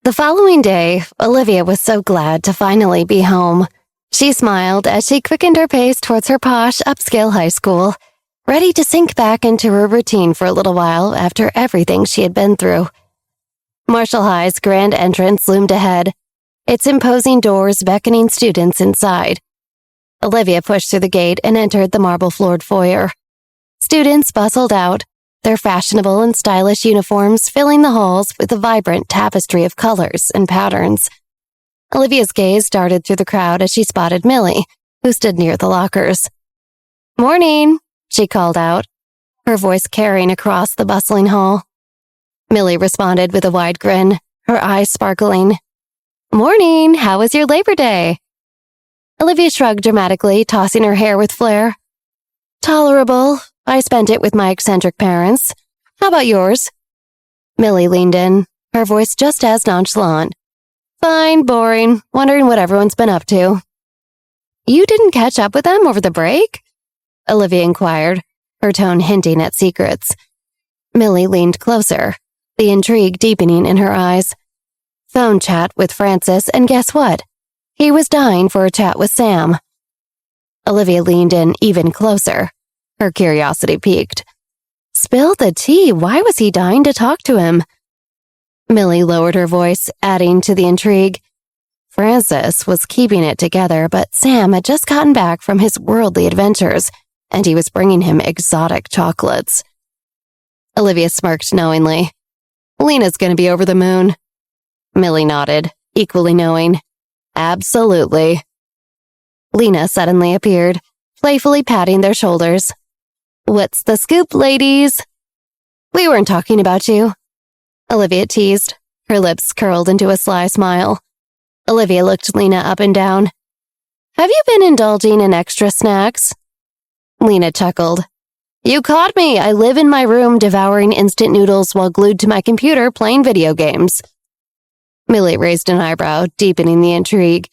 The following day, Olivia was so glad to finally be home. She smiled as she quickened her pace towards her posh, upscale high school, ready to sink back into her routine for a little while after everything she had been through. Marshall High's grand entrance loomed ahead, its imposing doors beckoning students inside. Olivia pushed through the gate and entered the marble-floored foyer. Students bustled out, their fashionable and stylish uniforms filling the halls with a vibrant tapestry of colors and patterns. Olivia's gaze darted through the crowd as she spotted Millie, who stood near the lockers. "Morning," she called out, her voice carrying across the bustling hall. Millie responded with a wide grin, her eyes sparkling. "Morning, how was your Labor Day?" Olivia shrugged dramatically, tossing her hair with flair. "Tolerable. I spent it with my eccentric parents. How about yours?" Millie leaned in, her voice just as nonchalant. "Fine, boring, wondering what everyone's been up to." "You didn't catch up with them over the break?" Olivia inquired, her tone hinting at secrets. Millie leaned closer, the intrigue deepening in her eyes. Phone chat with Francis, and guess what? He was dying for a chat with Sam. Olivia leaned in even closer, her curiosity piqued. "Spill the tea, why was he dying to talk to him?" Millie lowered her voice, adding to the intrigue. Francis was keeping it together, but Sam had just gotten back from his worldly adventures, and he was bringing him exotic chocolates. Olivia smirked knowingly. "Lena's gonna be over the moon." Millie nodded, equally knowing. "Absolutely." Lena suddenly appeared, playfully patting their shoulders. "What's the scoop, ladies?" "We weren't talking about you," Olivia teased, her lips curled into a sly smile. Olivia looked Lena up and down. "Have you been indulging in extra snacks?" Lena chuckled. "You caught me. I live in my room devouring instant noodles while glued to my computer playing video games." Millie raised an eyebrow, deepening the intrigue.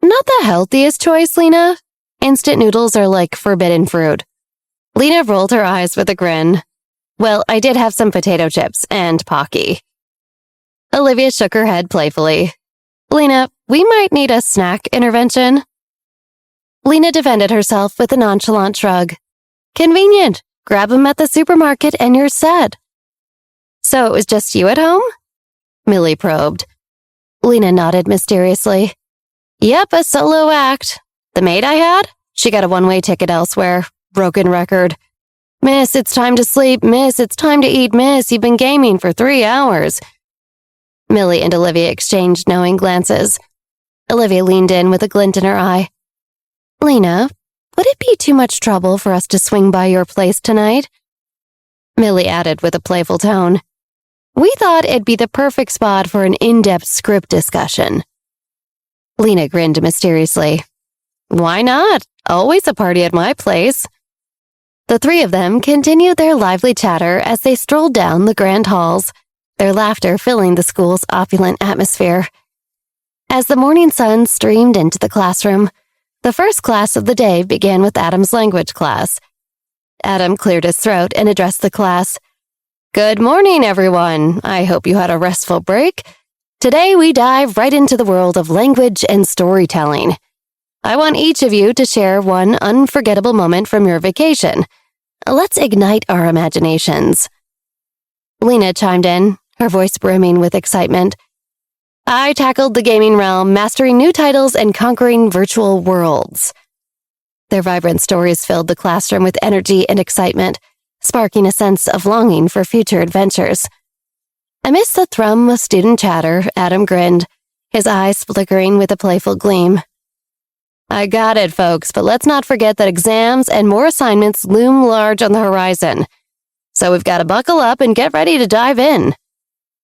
"Not the healthiest choice, Lena. Instant noodles are like forbidden fruit." Lena rolled her eyes with a grin. "Well, I did have some potato chips and Pocky." Olivia shook her head playfully. "Lena, we might need a snack intervention." Lena defended herself with a nonchalant shrug. "Convenient. Grab them at the supermarket and you're set." "So it was just you at home?" Millie probed. Lena nodded mysteriously. "Yep, a solo act. The maid I had? She got a one-way ticket elsewhere. Broken record. 'Miss, it's time to sleep. Miss, it's time to eat. Miss, you've been gaming for 3 hours. Millie and Olivia exchanged knowing glances. Olivia leaned in with a glint in her eye. "Lena, would it be too much trouble for us to swing by your place tonight?" Millie added with a playful tone. "We thought it'd be the perfect spot for an in-depth script discussion." Lena grinned mysteriously. "Why not? Always a party at my place." The three of them continued their lively chatter as they strolled down the grand halls, their laughter filling the school's opulent atmosphere. As the morning sun streamed into the classroom, the first class of the day began with Adam's language class. Adam cleared his throat and addressed the class. "Good morning, everyone. I hope you had a restful break. Today we dive right into the world of language and storytelling. I want each of you to share one unforgettable moment from your vacation. Let's ignite our imaginations." Lena chimed in, her voice brimming with excitement. "I tackled the gaming realm, mastering new titles and conquering virtual worlds." Their vibrant stories filled the classroom with energy and excitement, sparking a sense of longing for future adventures. Amidst the thrum of student chatter, Adam grinned, his eyes flickering with a playful gleam. "I got it, folks, but let's not forget that exams and more assignments loom large on the horizon. So we've got to buckle up and get ready to dive in,"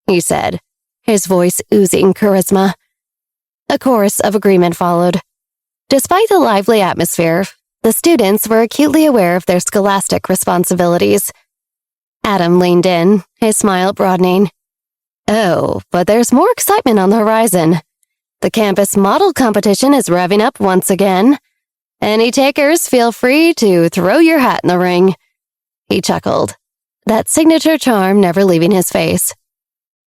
he said, his voice oozing charisma. A chorus of agreement followed. Despite the lively atmosphere, the students were acutely aware of their scholastic responsibilities. Adam leaned in, his smile broadening. "Oh, but there's more excitement on the horizon. The campus model competition is revving up once again. Any takers, feel free to throw your hat in the ring." He chuckled, that signature charm never leaving his face.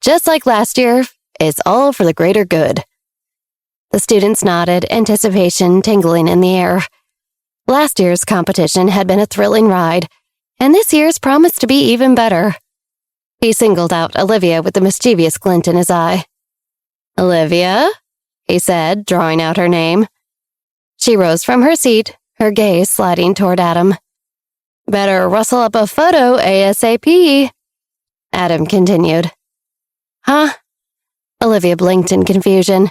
"Just like last year, It's all for the greater good." The students nodded, anticipation tingling in the air. Last year's competition had been a thrilling ride, and this year's promised to be even better. He singled out Olivia with a mischievous glint in his eye. "Olivia?" he said, drawing out her name. She rose from her seat, her gaze sliding toward Adam. "Better rustle up a photo ASAP," Adam continued. "Huh?" Olivia blinked in confusion.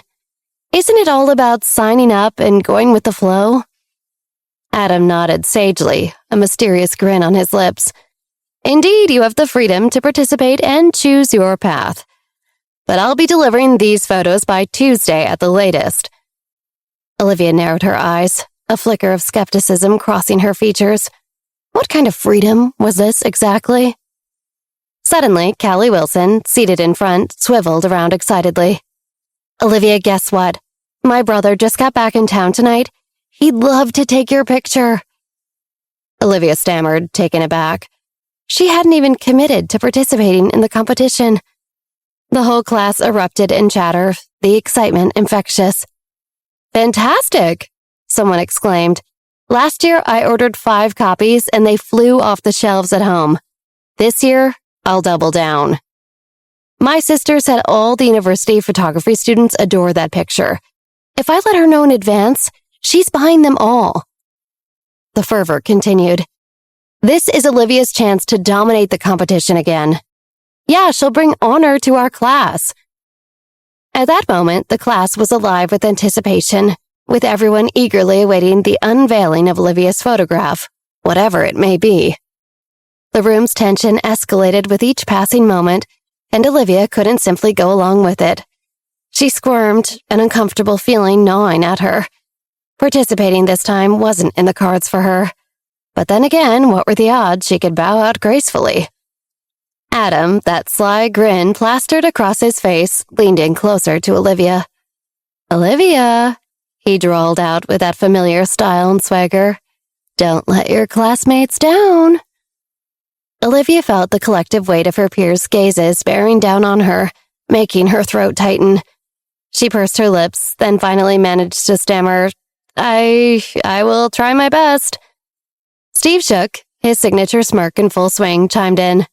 "Isn't it all about signing up and going with the flow?" Adam nodded sagely, a mysterious grin on his lips. "Indeed, you have the freedom to participate and choose your path. But I'll be delivering these photos by Tuesday at the latest." Olivia narrowed her eyes, a flicker of skepticism crossing her features. What kind of freedom was this exactly? Suddenly, Callie Wilson, seated in front, swiveled around excitedly. "Olivia, guess what? My brother just got back in town tonight. He'd love to take your picture." Olivia stammered, taken aback. She hadn't even committed to participating in the competition. The whole class erupted in chatter, the excitement infectious. "Fantastic!" someone exclaimed. "Last year I ordered 5 copies and they flew off the shelves at home. This year, I'll double down." "My sister said all the university photography students adore that picture. If I let her know in advance, she's buying them all." The fervor continued. "This is Olivia's chance to dominate the competition again. Yeah, she'll bring honor to our class." At that moment, the class was alive with anticipation, with everyone eagerly awaiting the unveiling of Olivia's photograph, whatever it may be. The room's tension escalated with each passing moment, and Olivia couldn't simply go along with it. She squirmed, an uncomfortable feeling gnawing at her. Participating this time wasn't in the cards for her. But then again, what were the odds she could bow out gracefully? Adam, that sly grin plastered across his face, leaned in closer to Olivia. "Olivia," he drawled out with that familiar style and swagger. "Don't let your classmates down." Olivia felt the collective weight of her peers' gazes bearing down on her, making her throat tighten. She pursed her lips, then finally managed to stammer, I will try my best." Steve Shook, his signature smirk in full swing, chimed in.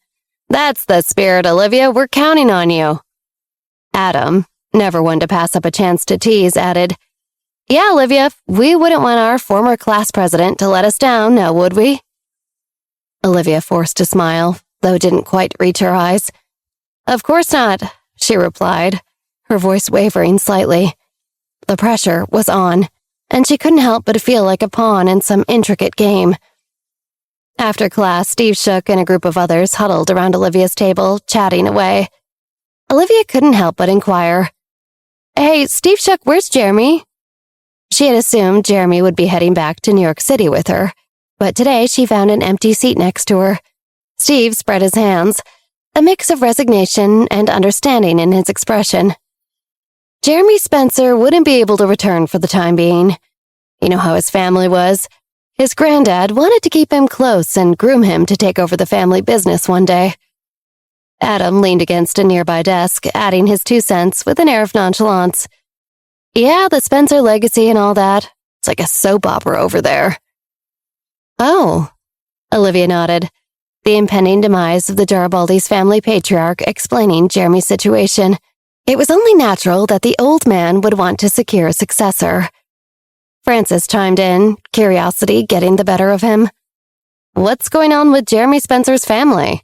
"That's the spirit, Olivia. We're counting on you." Adam, never one to pass up a chance to tease, added, "Yeah, Olivia, we wouldn't want our former class president to let us down, now would we?" Olivia forced a smile, though didn't quite reach her eyes. "Of course not," she replied, her voice wavering slightly. The pressure was on, and she couldn't help but feel like a pawn in some intricate game. After class, Steve Shook and a group of others huddled around Olivia's table, chatting away. Olivia couldn't help but inquire, "Hey, Steve Shook, where's Jeremy?" She had assumed Jeremy would be heading back to New York City with her, but today she found an empty seat next to her. Steve spread his hands, a mix of resignation and understanding in his expression. Jeremy Spencer wouldn't be able to return for the time being. You know how his family was. His granddad wanted to keep him close and groom him to take over the family business one day. Adam leaned against a nearby desk, adding his 2 cents with an air of nonchalance. "Yeah, the Spencer legacy and all that. It's like a soap opera over there." "Oh," Olivia nodded, the impending demise of the Garibaldi's family patriarch explaining Jeremy's situation. It was only natural that the old man would want to secure a successor. Francis chimed in, curiosity getting the better of him. "What's going on with Jeremy Spencer's family?"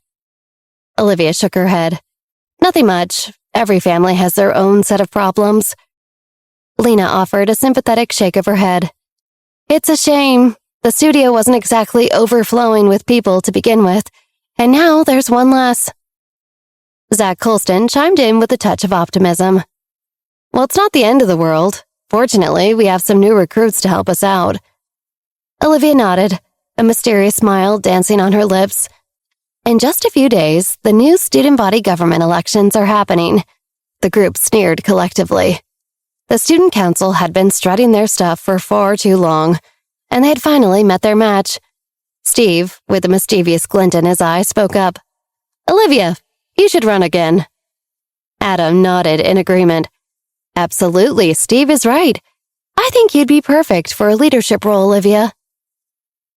Olivia shook her head. "Nothing much. Every family has their own set of problems." Lena offered a sympathetic shake of her head. "It's a shame. The studio wasn't exactly overflowing with people to begin with, and now there's one less." Zach Colston chimed in with a touch of optimism. "Well, it's not the end of the world. Fortunately, we have some new recruits to help us out." Olivia nodded, a mysterious smile dancing on her lips. "In just a few days, the new student body government elections are happening." The group sneered collectively. The student council had been strutting their stuff for far too long, and they had finally met their match. Steve, with a mischievous glint in his eye, spoke up. "Olivia, you should run again." Adam nodded in agreement. Absolutely, Steve is right. I think you'd be perfect for a leadership role, Olivia.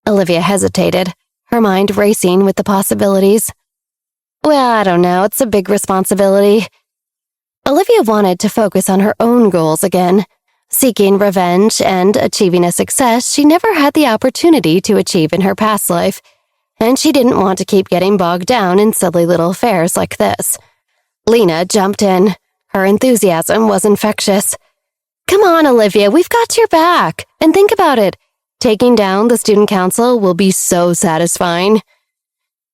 Olivia hesitated, her mind racing with the possibilities. Well, I don't know, it's a big responsibility. Olivia wanted to focus on her own goals again, seeking revenge and achieving a success she never had the opportunity to achieve in her past life, and she didn't want to keep getting bogged down in silly little affairs like this. Lena jumped in. Her enthusiasm was infectious. Come on, Olivia, we've got your back. And think about it. Taking down the student council will be so satisfying.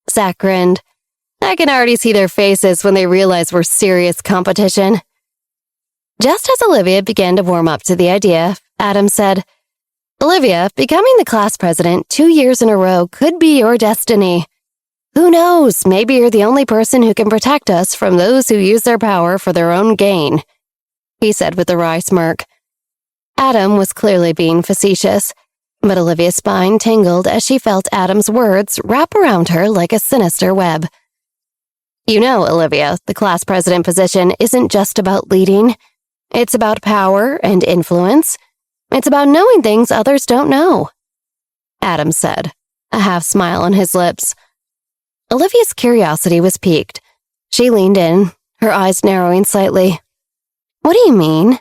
Zach grinned. I can already see their faces when they realize we're serious competition. Just as Olivia began to warm up to the idea, Adam said, Olivia, becoming the class president 2 years in a row could be your destiny. Who knows, maybe you're the only person who can protect us from those who use their power for their own gain, he said with a wry smirk. Adam was clearly being facetious, but Olivia's spine tingled as she felt Adam's words wrap around her like a sinister web. You know, Olivia, the class president position isn't just about leading. It's about power and influence. It's about knowing things others don't know, Adam said, a half smile on his lips. Olivia's curiosity was piqued. She leaned in, her eyes narrowing slightly. What do you mean?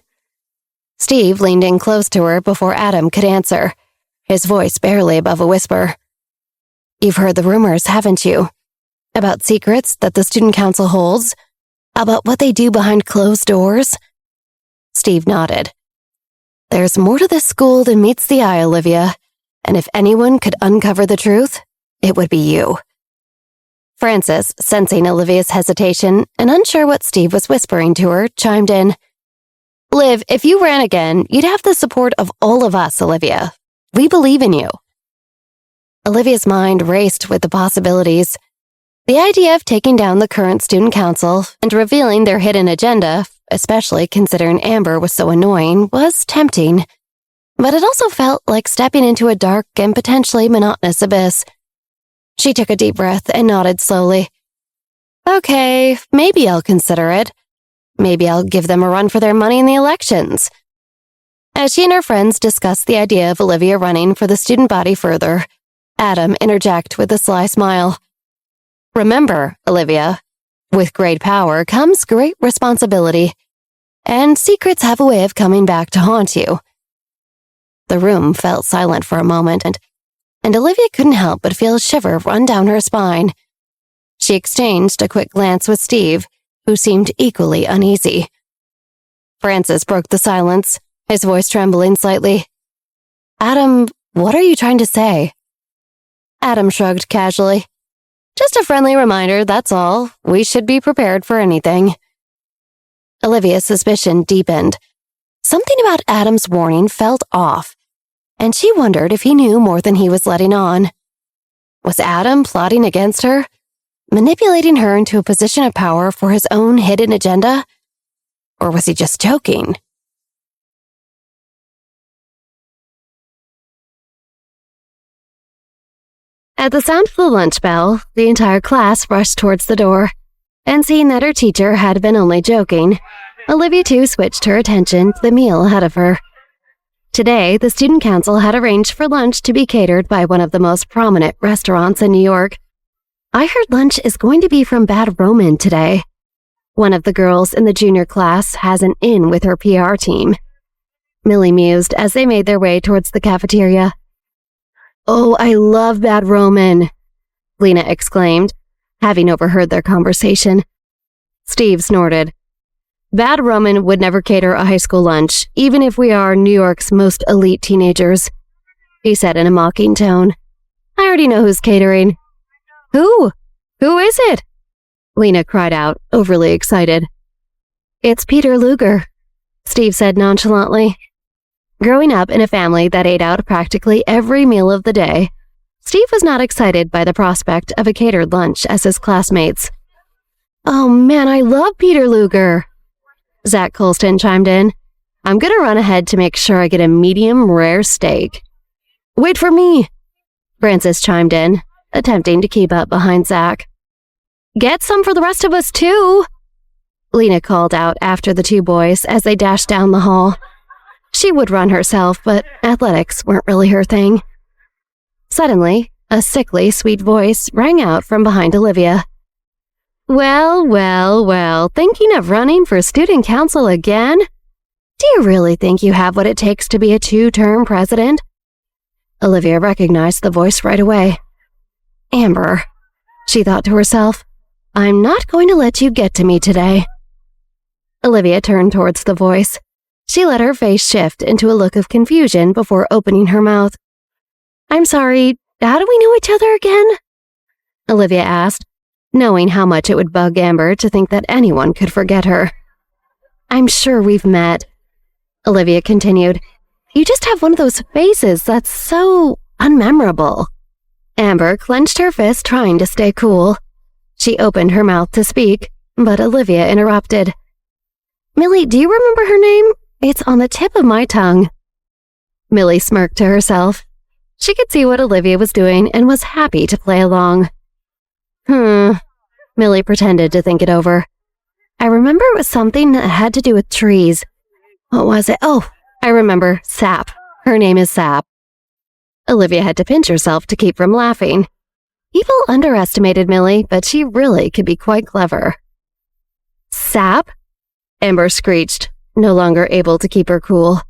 Steve leaned in close to her before Adam could answer, his voice barely above a whisper. You've heard the rumors, haven't you? About secrets that the student council holds? About what they do behind closed doors? Steve nodded. There's more to this school than meets the eye, Olivia, and if anyone could uncover the truth, it would be you. Frances, sensing Olivia's hesitation and unsure what Steve was whispering to her, chimed in. Liv, if you ran again, you'd have the support of all of us, Olivia. We believe in you. Olivia's mind raced with the possibilities. The idea of taking down the current student council and revealing their hidden agenda, especially considering Amber was so annoying, was tempting. But it also felt like stepping into a dark and potentially monotonous abyss. She took a deep breath and nodded slowly. Okay, maybe I'll consider it. Maybe I'll give them a run for their money in the elections. As she and her friends discussed the idea of Olivia running for the student body further, Adam interjected with a sly smile. Remember, Olivia, with great power comes great responsibility, and secrets have a way of coming back to haunt you. The room felt silent for a moment, and Olivia couldn't help but feel a shiver run down her spine. She exchanged a quick glance with Steve, who seemed equally uneasy. Francis broke the silence, his voice trembling slightly. Adam, what are you trying to say? Adam shrugged casually. Just a friendly reminder, that's all. We should be prepared for anything. Olivia's suspicion deepened. Something about Adam's warning felt off, and she wondered if he knew more than he was letting on. Was Adam plotting against her? Manipulating her into a position of power for his own hidden agenda? Or was he just joking? At the sound of the lunch bell, the entire class rushed towards the door, and seeing that her teacher had been only joking, Olivia too switched her attention to the meal ahead of her. Today, the student council had arranged for lunch to be catered by one of the most prominent restaurants in New York. I heard lunch is going to be from Bad Roman today. One of the girls in the junior class has an in with her PR team. Millie mused as they made their way towards the cafeteria. Oh, I love Bad Roman, Lena exclaimed, having overheard their conversation. Steve snorted. Bad Roman would never cater a high school lunch, even if we are New York's most elite teenagers, he said in a mocking tone. I already know who's catering. Who? Who is it? Lena cried out, overly excited. It's Peter Luger, Steve said nonchalantly. Growing up in a family that ate out practically every meal of the day, Steve was not excited by the prospect of a catered lunch as his classmates. Oh man, I love Peter Luger, Zach Colston chimed in. I'm gonna run ahead to make sure I get a medium rare steak. Wait for me, Francis chimed in, attempting to keep up behind Zach. Get some for the rest of us too, Lena called out after the two boys as they dashed down the hall. She would run herself, but athletics weren't really her thing. Suddenly, a sickly, sweet voice rang out from behind Olivia. Well, well, well, thinking of running for student council again? Do you really think you have what it takes to be a two-term president? Olivia recognized the voice right away. Amber, she thought to herself, I'm not going to let you get to me today. Olivia turned towards the voice. She let her face shift into a look of confusion before opening her mouth. I'm sorry, how do we know each other again? Olivia asked, knowing how much it would bug Amber to think that anyone could forget her. I'm sure we've met. Olivia continued, You just have one of those faces that's so unmemorable. Amber clenched her fist, trying to stay cool. She opened her mouth to speak, but Olivia interrupted. Millie, do you remember her name? It's on the tip of my tongue. Millie smirked to herself. She could see what Olivia was doing and was happy to play along. Millie pretended to think it over. I remember it was something that had to do with trees. What was it? Oh, I remember. Sap. Her name is Sap. Olivia had to pinch herself to keep from laughing. People underestimated Millie, but she really could be quite clever. Sap? Amber screeched, no longer able to keep her cool.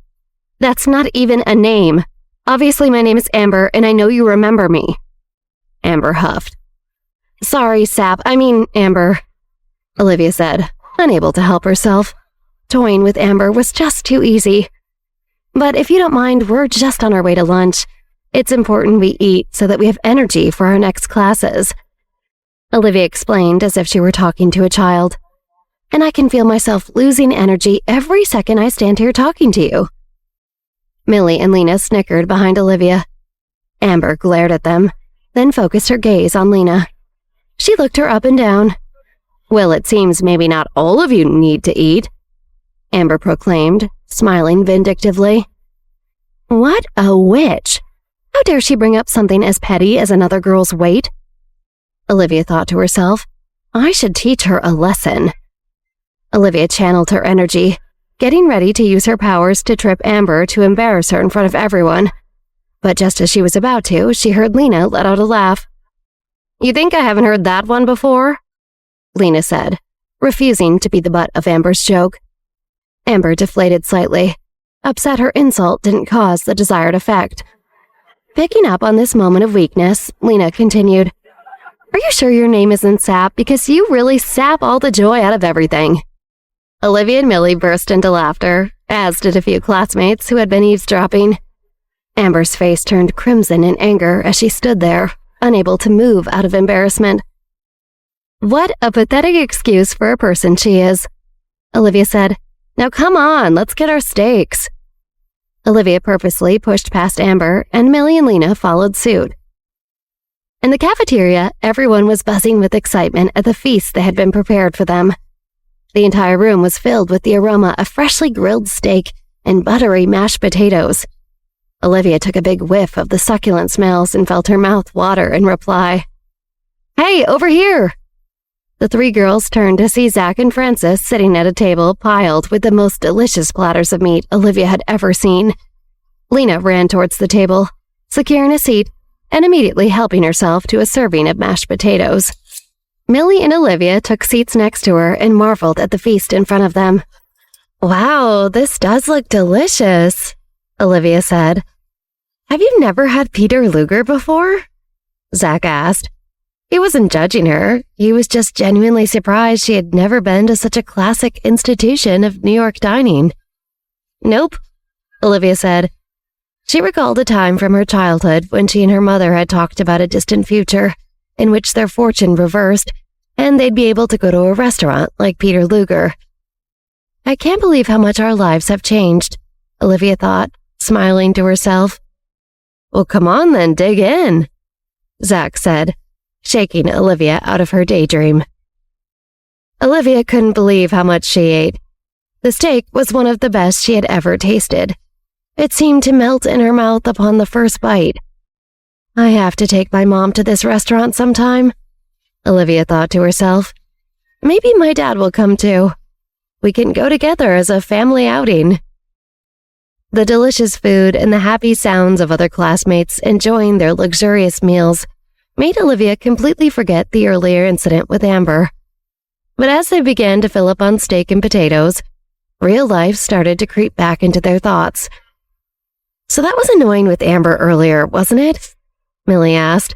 That's not even a name. Obviously my name is Amber, and I know you remember me. Amber huffed. Sorry, Sap. Amber, Olivia said, unable to help herself. Toying with Amber was just too easy. But if you don't mind, we're just on our way to lunch. It's important we eat so that we have energy for our next classes. Olivia explained as if she were talking to a child. And I can feel myself losing energy every second I stand here talking to you. Millie and Lena snickered behind Olivia. Amber glared at them, then focused her gaze on Lena. She looked her up and down. Well, it seems maybe not all of you need to eat, Amber proclaimed, smiling vindictively. What a witch! How dare she bring up something as petty as another girl's weight? Olivia thought to herself, I should teach her a lesson. Olivia channeled her energy, getting ready to use her powers to trip Amber to embarrass her in front of everyone. But just as she was about to, she heard Lena let out a laugh. You think I haven't heard that one before? Lena said, refusing to be the butt of Amber's joke. Amber deflated slightly. Upset her insult didn't cause the desired effect. Picking up on this moment of weakness, Lena continued, Are you sure your name isn't Sap? Because you really sap all the joy out of everything. Olivia and Millie burst into laughter, as did a few classmates who had been eavesdropping. Amber's face turned crimson in anger as she stood there, unable to move out of embarrassment. What a pathetic excuse for a person she is, Olivia said. Now come on, let's get our steaks. Olivia purposely pushed past Amber, and Millie and Lena followed suit. In the cafeteria, everyone was buzzing with excitement at the feast that had been prepared for them. The entire room was filled with the aroma of freshly grilled steak and buttery mashed potatoes. Olivia took a big whiff of the succulent smells and felt her mouth water in reply. Hey, over here! The three girls turned to see Zach and Francis sitting at a table piled with the most delicious platters of meat Olivia had ever seen. Lena ran towards the table, securing a seat and immediately helping herself to a serving of mashed potatoes. Millie and Olivia took seats next to her and marveled at the feast in front of them. Wow, this does look delicious, Olivia said. Have you never had Peter Luger before? Zach asked. He wasn't judging her. He was just genuinely surprised she had never been to such a classic institution of New York dining. Nope, Olivia said. She recalled a time from her childhood when she and her mother had talked about a distant future in which their fortune reversed and they'd be able to go to a restaurant like Peter Luger. I can't believe how much our lives have changed, Olivia thought, smiling to herself. Well, come on then, dig in, Zach said, shaking Olivia out of her daydream. Olivia couldn't believe how much she ate. The steak was one of the best she had ever tasted. It seemed to melt in her mouth upon the first bite. I have to take my mom to this restaurant sometime, Olivia thought to herself. Maybe my dad will come too. We can go together as a family outing." The delicious food and the happy sounds of other classmates enjoying their luxurious meals made Olivia completely forget the earlier incident with Amber. But as they began to fill up on steak and potatoes, real life started to creep back into their thoughts. "So that was annoying with Amber earlier, wasn't it?" Millie asked,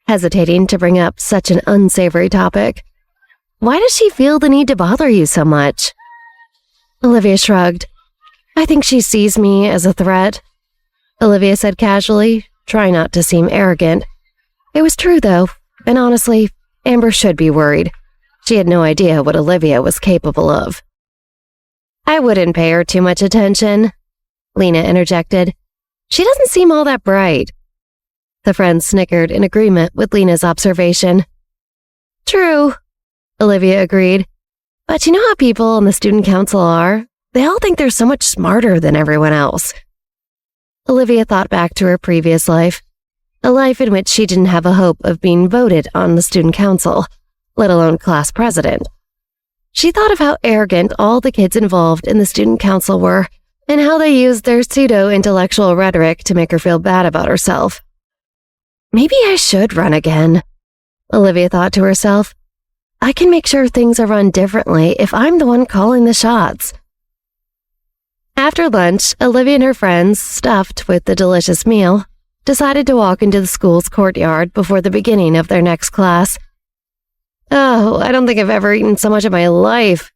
hesitating to bring up such an unsavory topic. "Why does she feel the need to bother you so much?" Olivia shrugged. "I think she sees me as a threat," Olivia said casually, trying not to seem arrogant. It was true, though, and honestly, Amber should be worried. She had no idea what Olivia was capable of. "I wouldn't pay her too much attention," Lena interjected. "She doesn't seem all that bright." The friends snickered in agreement with Lena's observation. "True," Olivia agreed. "But you know how people on the student council are? They all think they're so much smarter than everyone else." Olivia thought back to her previous life, a life in which she didn't have a hope of being voted on the student council, let alone class president. She thought of how arrogant all the kids involved in the student council were, and how they used their pseudo-intellectual rhetoric to make her feel bad about herself. "Maybe I should run again," Olivia thought to herself. "I can make sure things are run differently if I'm the one calling the shots." After lunch, Olivia and her friends, stuffed with the delicious meal, decided to walk into the school's courtyard before the beginning of their next class. "Oh, I don't think I've ever eaten so much in my life,"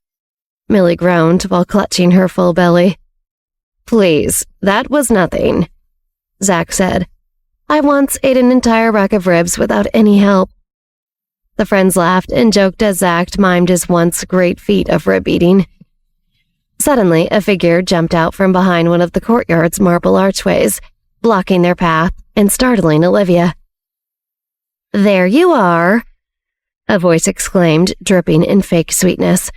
Millie groaned while clutching her full belly. "Please, that was nothing," Zach said. "I once ate an entire rack of ribs without any help." The friends laughed and joked as Zach mimed his once great feat of rib eating. Suddenly, a figure jumped out from behind one of the courtyard's marble archways, blocking their path and startling Olivia. "There you are," a voice exclaimed, dripping in fake sweetness.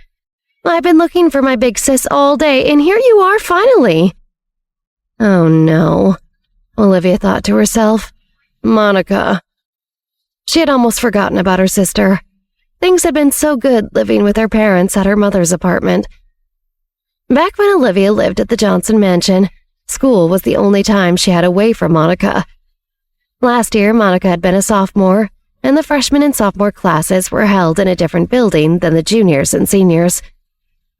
"I've been looking for my big sis all day, and here you are finally." Oh no, Olivia thought to herself. Monica. She had almost forgotten about her sister. Things had been so good living with her parents at her mother's apartment. Back when Olivia lived at the Johnson mansion, school was the only time she had away from Monica. Last year, Monica had been a sophomore, and the freshman and sophomore classes were held in a different building than the juniors and seniors.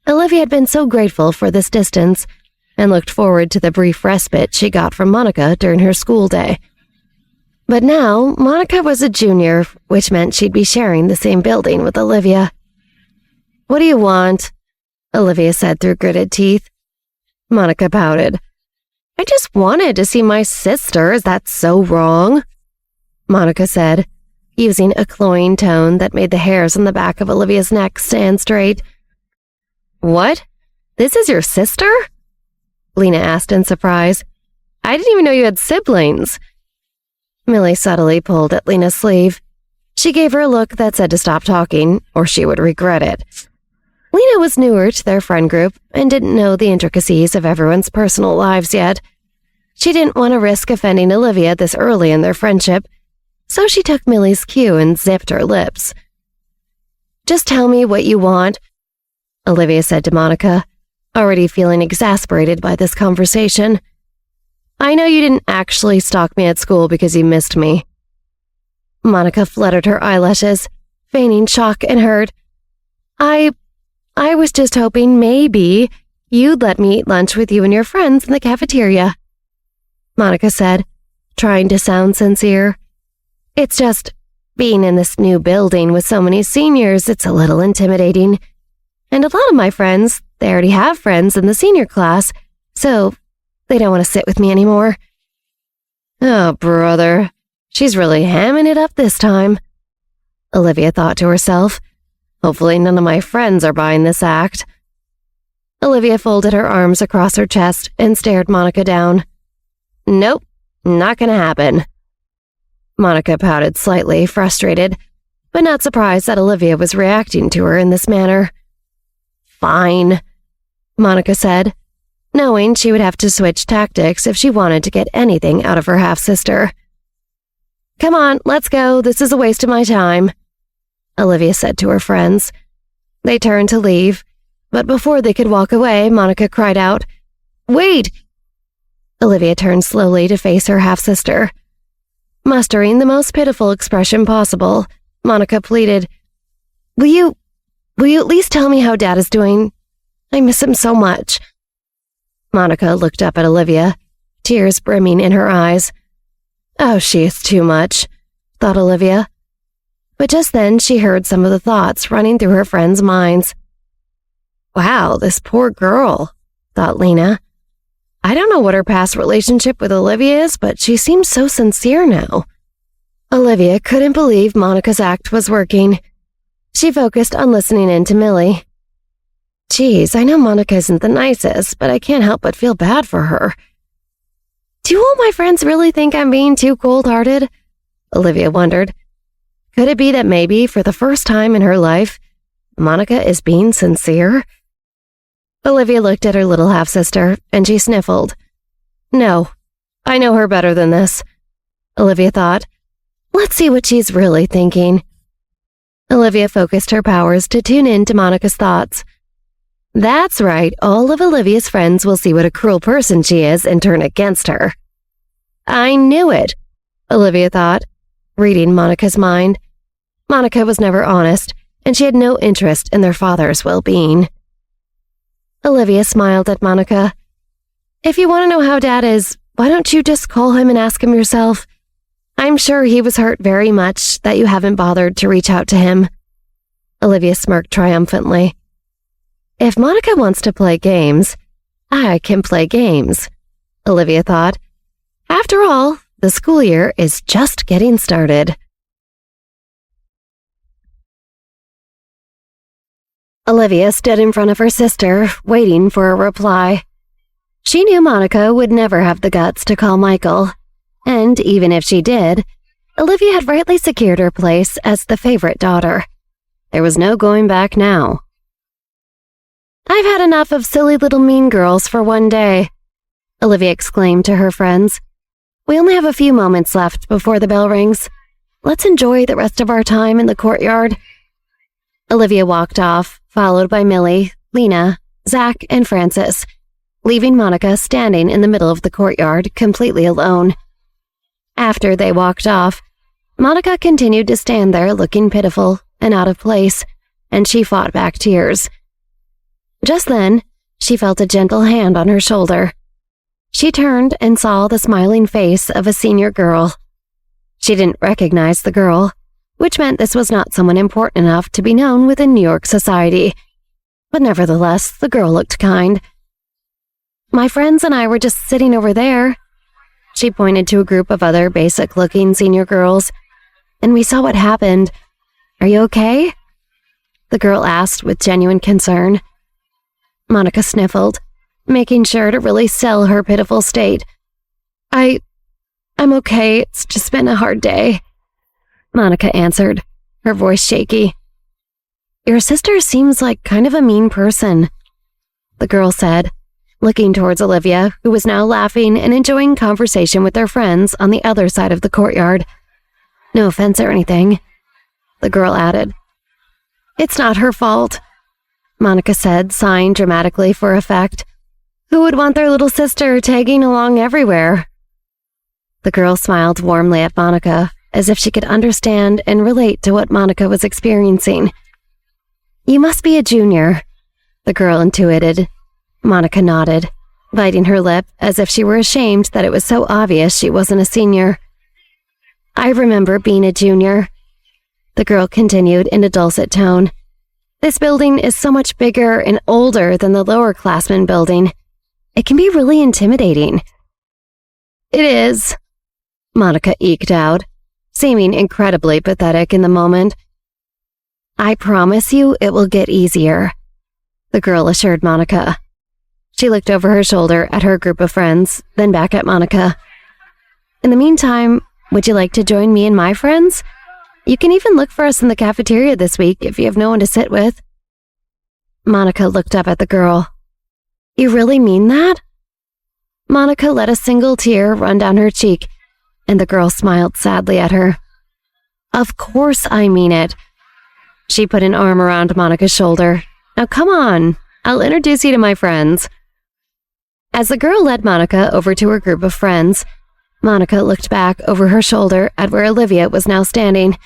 Olivia had been so grateful for this distance and looked forward to the brief respite she got from Monica during her school day. But now, Monica was a junior, which meant she'd be sharing the same building with Olivia. "What do you want?" Olivia said through gritted teeth. Monica pouted. "I just wanted to see my sister. Is that so wrong?" Monica said, using a cloying tone that made the hairs on the back of Olivia's neck stand straight. "What? This is your sister?" Lena asked in surprise. "I didn't even know you had siblings." Millie subtly pulled at Lena's sleeve. She gave her a look that said to stop talking, or she would regret it. Lena was newer to their friend group and didn't know the intricacies of everyone's personal lives yet. She didn't want to risk offending Olivia this early in their friendship, so she took Millie's cue and zipped her lips. "Just tell me what you want," Olivia said to Monica, already feeling exasperated by this conversation. "I know you didn't actually stalk me at school because you missed me." Monica fluttered her eyelashes, feigning shock and hurt. I was just hoping maybe you'd let me eat lunch with you and your friends in the cafeteria," Monica said, trying to sound sincere. "It's just, being in this new building with so many seniors, it's a little intimidating. And a lot of my friends, they already have friends in the senior class, so they don't want to sit with me anymore." Oh, brother. She's really hamming it up this time, Olivia thought to herself. Hopefully none of my friends are buying this act. Olivia folded her arms across her chest and stared Monica down. "Nope, not gonna happen." Monica pouted slightly, frustrated, but not surprised that Olivia was reacting to her in this manner. "Fine," Monica said, knowing she would have to switch tactics if she wanted to get anything out of her half-sister. "Come on, let's go. This is a waste of my time," Olivia said to her friends. They turned to leave, but before they could walk away, Monica cried out, "Wait!" Olivia turned slowly to face her half-sister. Mustering the most pitiful expression possible, Monica pleaded, Will you at least tell me how Dad is doing? I miss him so much." Monica looked up at Olivia, tears brimming in her eyes. "Oh, she is too much," thought Olivia. But just then she heard some of the thoughts running through her friends' minds. "Wow, this poor girl," thought Lena. "I don't know what her past relationship with Olivia is, but she seems so sincere now." Olivia couldn't believe Monica's act was working. She focused on listening in to Millie. "Geez, I know Monica isn't the nicest, but I can't help but feel bad for her. Do all my friends really think I'm being too cold-hearted?" Olivia wondered. Could it be that maybe, for the first time in her life, Monica is being sincere? Olivia looked at her little half-sister, and she sniffled. "No, I know her better than this," Olivia thought. "Let's see what she's really thinking." Olivia focused her powers to tune in to Monica's thoughts. That's right, all of Olivia's friends will see what a cruel person she is and turn against her. I knew it, Olivia thought, reading Monica's mind. Monica was never honest, and she had no interest in their father's well-being. Olivia smiled at Monica. "If you want to know how Dad is, why don't you just call him and ask him yourself? I'm sure he was hurt very much that you haven't bothered to reach out to him." Olivia smirked triumphantly. If Monica wants to play games, I can play games, Olivia thought. After all, the school year is just getting started. Olivia stood in front of her sister, waiting for a reply. She knew Monica would never have the guts to call Michael, and even if she did, Olivia had rightly secured her place as the favorite daughter. There was no going back now. "I've had enough of silly little mean girls for one day," Olivia exclaimed to her friends. "We only have a few moments left before the bell rings. Let's enjoy the rest of our time in the courtyard." Olivia walked off, followed by Millie, Lena, Zach, and Francis, leaving Monica standing in the middle of the courtyard, completely alone. After they walked off, Monica continued to stand there looking pitiful and out of place, and she fought back tears. Just then, she felt a gentle hand on her shoulder. She turned and saw the smiling face of a senior girl. She didn't recognize the girl, which meant this was not someone important enough to be known within New York society. But nevertheless, the girl looked kind. "My friends and I were just sitting over there." She pointed to a group of other basic-looking senior girls. "And we saw what happened. Are you okay?" The girl asked with genuine concern. Monica sniffled, making sure to really sell her pitiful state. I'm okay. It's just been a hard day," Monica answered, her voice shaky. "Your sister seems like kind of a mean person," the girl said, looking towards Olivia, who was now laughing and enjoying conversation with their friends on the other side of the courtyard. "No offense or anything," the girl added. "It's not her fault," Monica said, sighing dramatically for effect. "Who would want their little sister tagging along everywhere?" The girl smiled warmly at Monica, as if she could understand and relate to what Monica was experiencing. "You must be a junior," the girl intuited. Monica nodded, biting her lip as if she were ashamed that it was so obvious she wasn't a senior. "I remember being a junior," the girl continued in a dulcet tone. "This building is so much bigger and older than the lower-classmen building. It can be really intimidating." "It is," Monica eked out, seeming incredibly pathetic in the moment. "I promise you it will get easier," the girl assured Monica. She looked over her shoulder at her group of friends, then back at Monica. "In the meantime, would you like to join me and my friends? You can even look for us in the cafeteria this week if you have no one to sit with." Monica looked up at the girl. "You really mean that?" Monica let a single tear run down her cheek, and the girl smiled sadly at her. "Of course I mean it." She put an arm around Monica's shoulder. "Now come on, I'll introduce you to my friends." As the girl led Monica over to her group of friends, Monica looked back over her shoulder at where Olivia was now standing.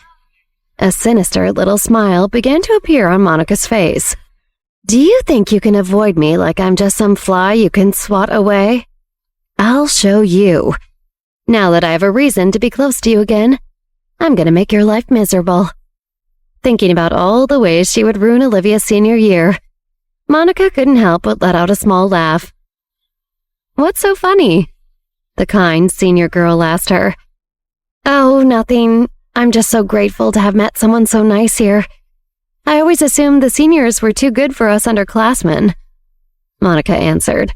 A sinister little smile began to appear on Monica's face. "Do you think you can avoid me like I'm just some fly you can swat away? I'll show you. Now that I have a reason to be close to you again, I'm going to make your life miserable." Thinking about all the ways she would ruin Olivia's senior year, Monica couldn't help but let out a small laugh. "What's so funny?" the kind senior girl asked her. "Oh, nothing. I'm just so grateful to have met someone so nice here. I always assumed the seniors were too good for us underclassmen," Monica answered.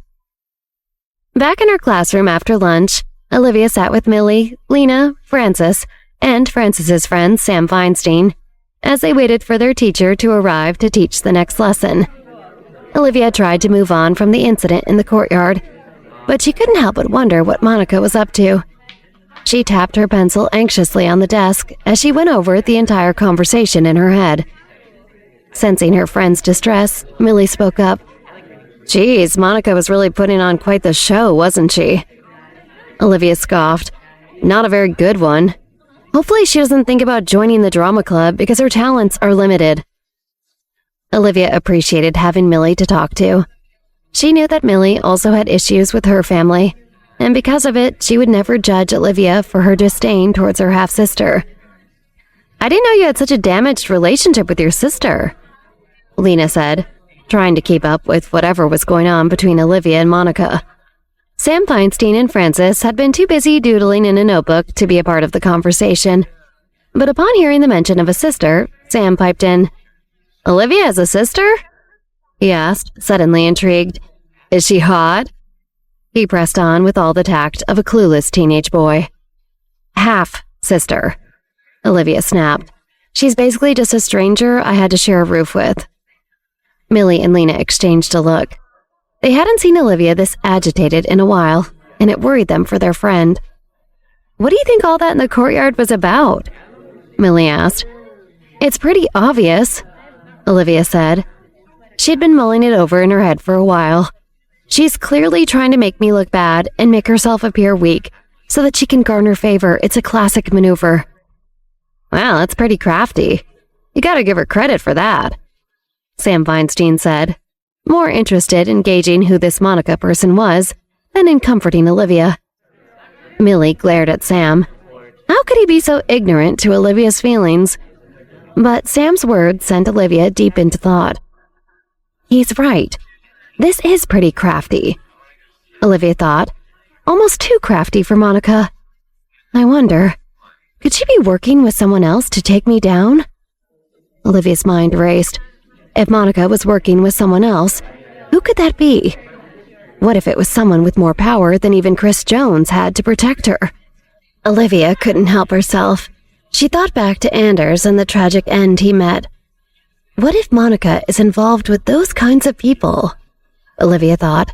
Back in her classroom after lunch, Olivia sat with Millie, Lena, Francis, and Francis's friend Sam Feinstein as they waited for their teacher to arrive to teach the next lesson. Olivia tried to move on from the incident in the courtyard, but she couldn't help but wonder what Monica was up to. She tapped her pencil anxiously on the desk as she went over the entire conversation in her head. Sensing her friend's distress, Millie spoke up. "Geez, Monica was really putting on quite the show, wasn't she?" Olivia scoffed. "Not a very good one. Hopefully she doesn't think about joining the drama club because her talents are limited." Olivia appreciated having Millie to talk to. She knew that Millie also had issues with her family, and because of it, she would never judge Olivia for her disdain towards her half-sister. "I didn't know you had such a damaged relationship with your sister," Lena said, trying to keep up with whatever was going on between Olivia and Monica. Sam Feinstein and Francis had been too busy doodling in a notebook to be a part of the conversation. But upon hearing the mention of a sister, Sam piped in. "Olivia has a sister?" he asked, suddenly intrigued. "Is she hot?" He pressed on with all the tact of a clueless teenage boy. "Half-sister," Olivia snapped. "She's basically just a stranger I had to share a roof with." Millie and Lena exchanged a look. They hadn't seen Olivia this agitated in a while, and it worried them for their friend. "What do you think all that in the courtyard was about?" Millie asked. "It's pretty obvious," Olivia said. She'd been mulling it over in her head for a while. "She's clearly trying to make me look bad and make herself appear weak so that she can garner favor. It's a classic maneuver." "Wow, that's pretty crafty. You gotta give her credit for that," Sam Feinstein said, more interested in gauging who this Monica person was than in comforting Olivia. Millie glared at Sam. How could he be so ignorant to Olivia's feelings? But Sam's words sent Olivia deep into thought. He's right. This is pretty crafty, Olivia thought. Almost too crafty for Monica. I wonder, could she be working with someone else to take me down? Olivia's mind raced. If Monica was working with someone else, who could that be? What if it was someone with more power than even Chris Jones had to protect her? Olivia couldn't help herself. She thought back to Anders and the tragic end he met. What if Monica is involved with those kinds of people? Olivia thought.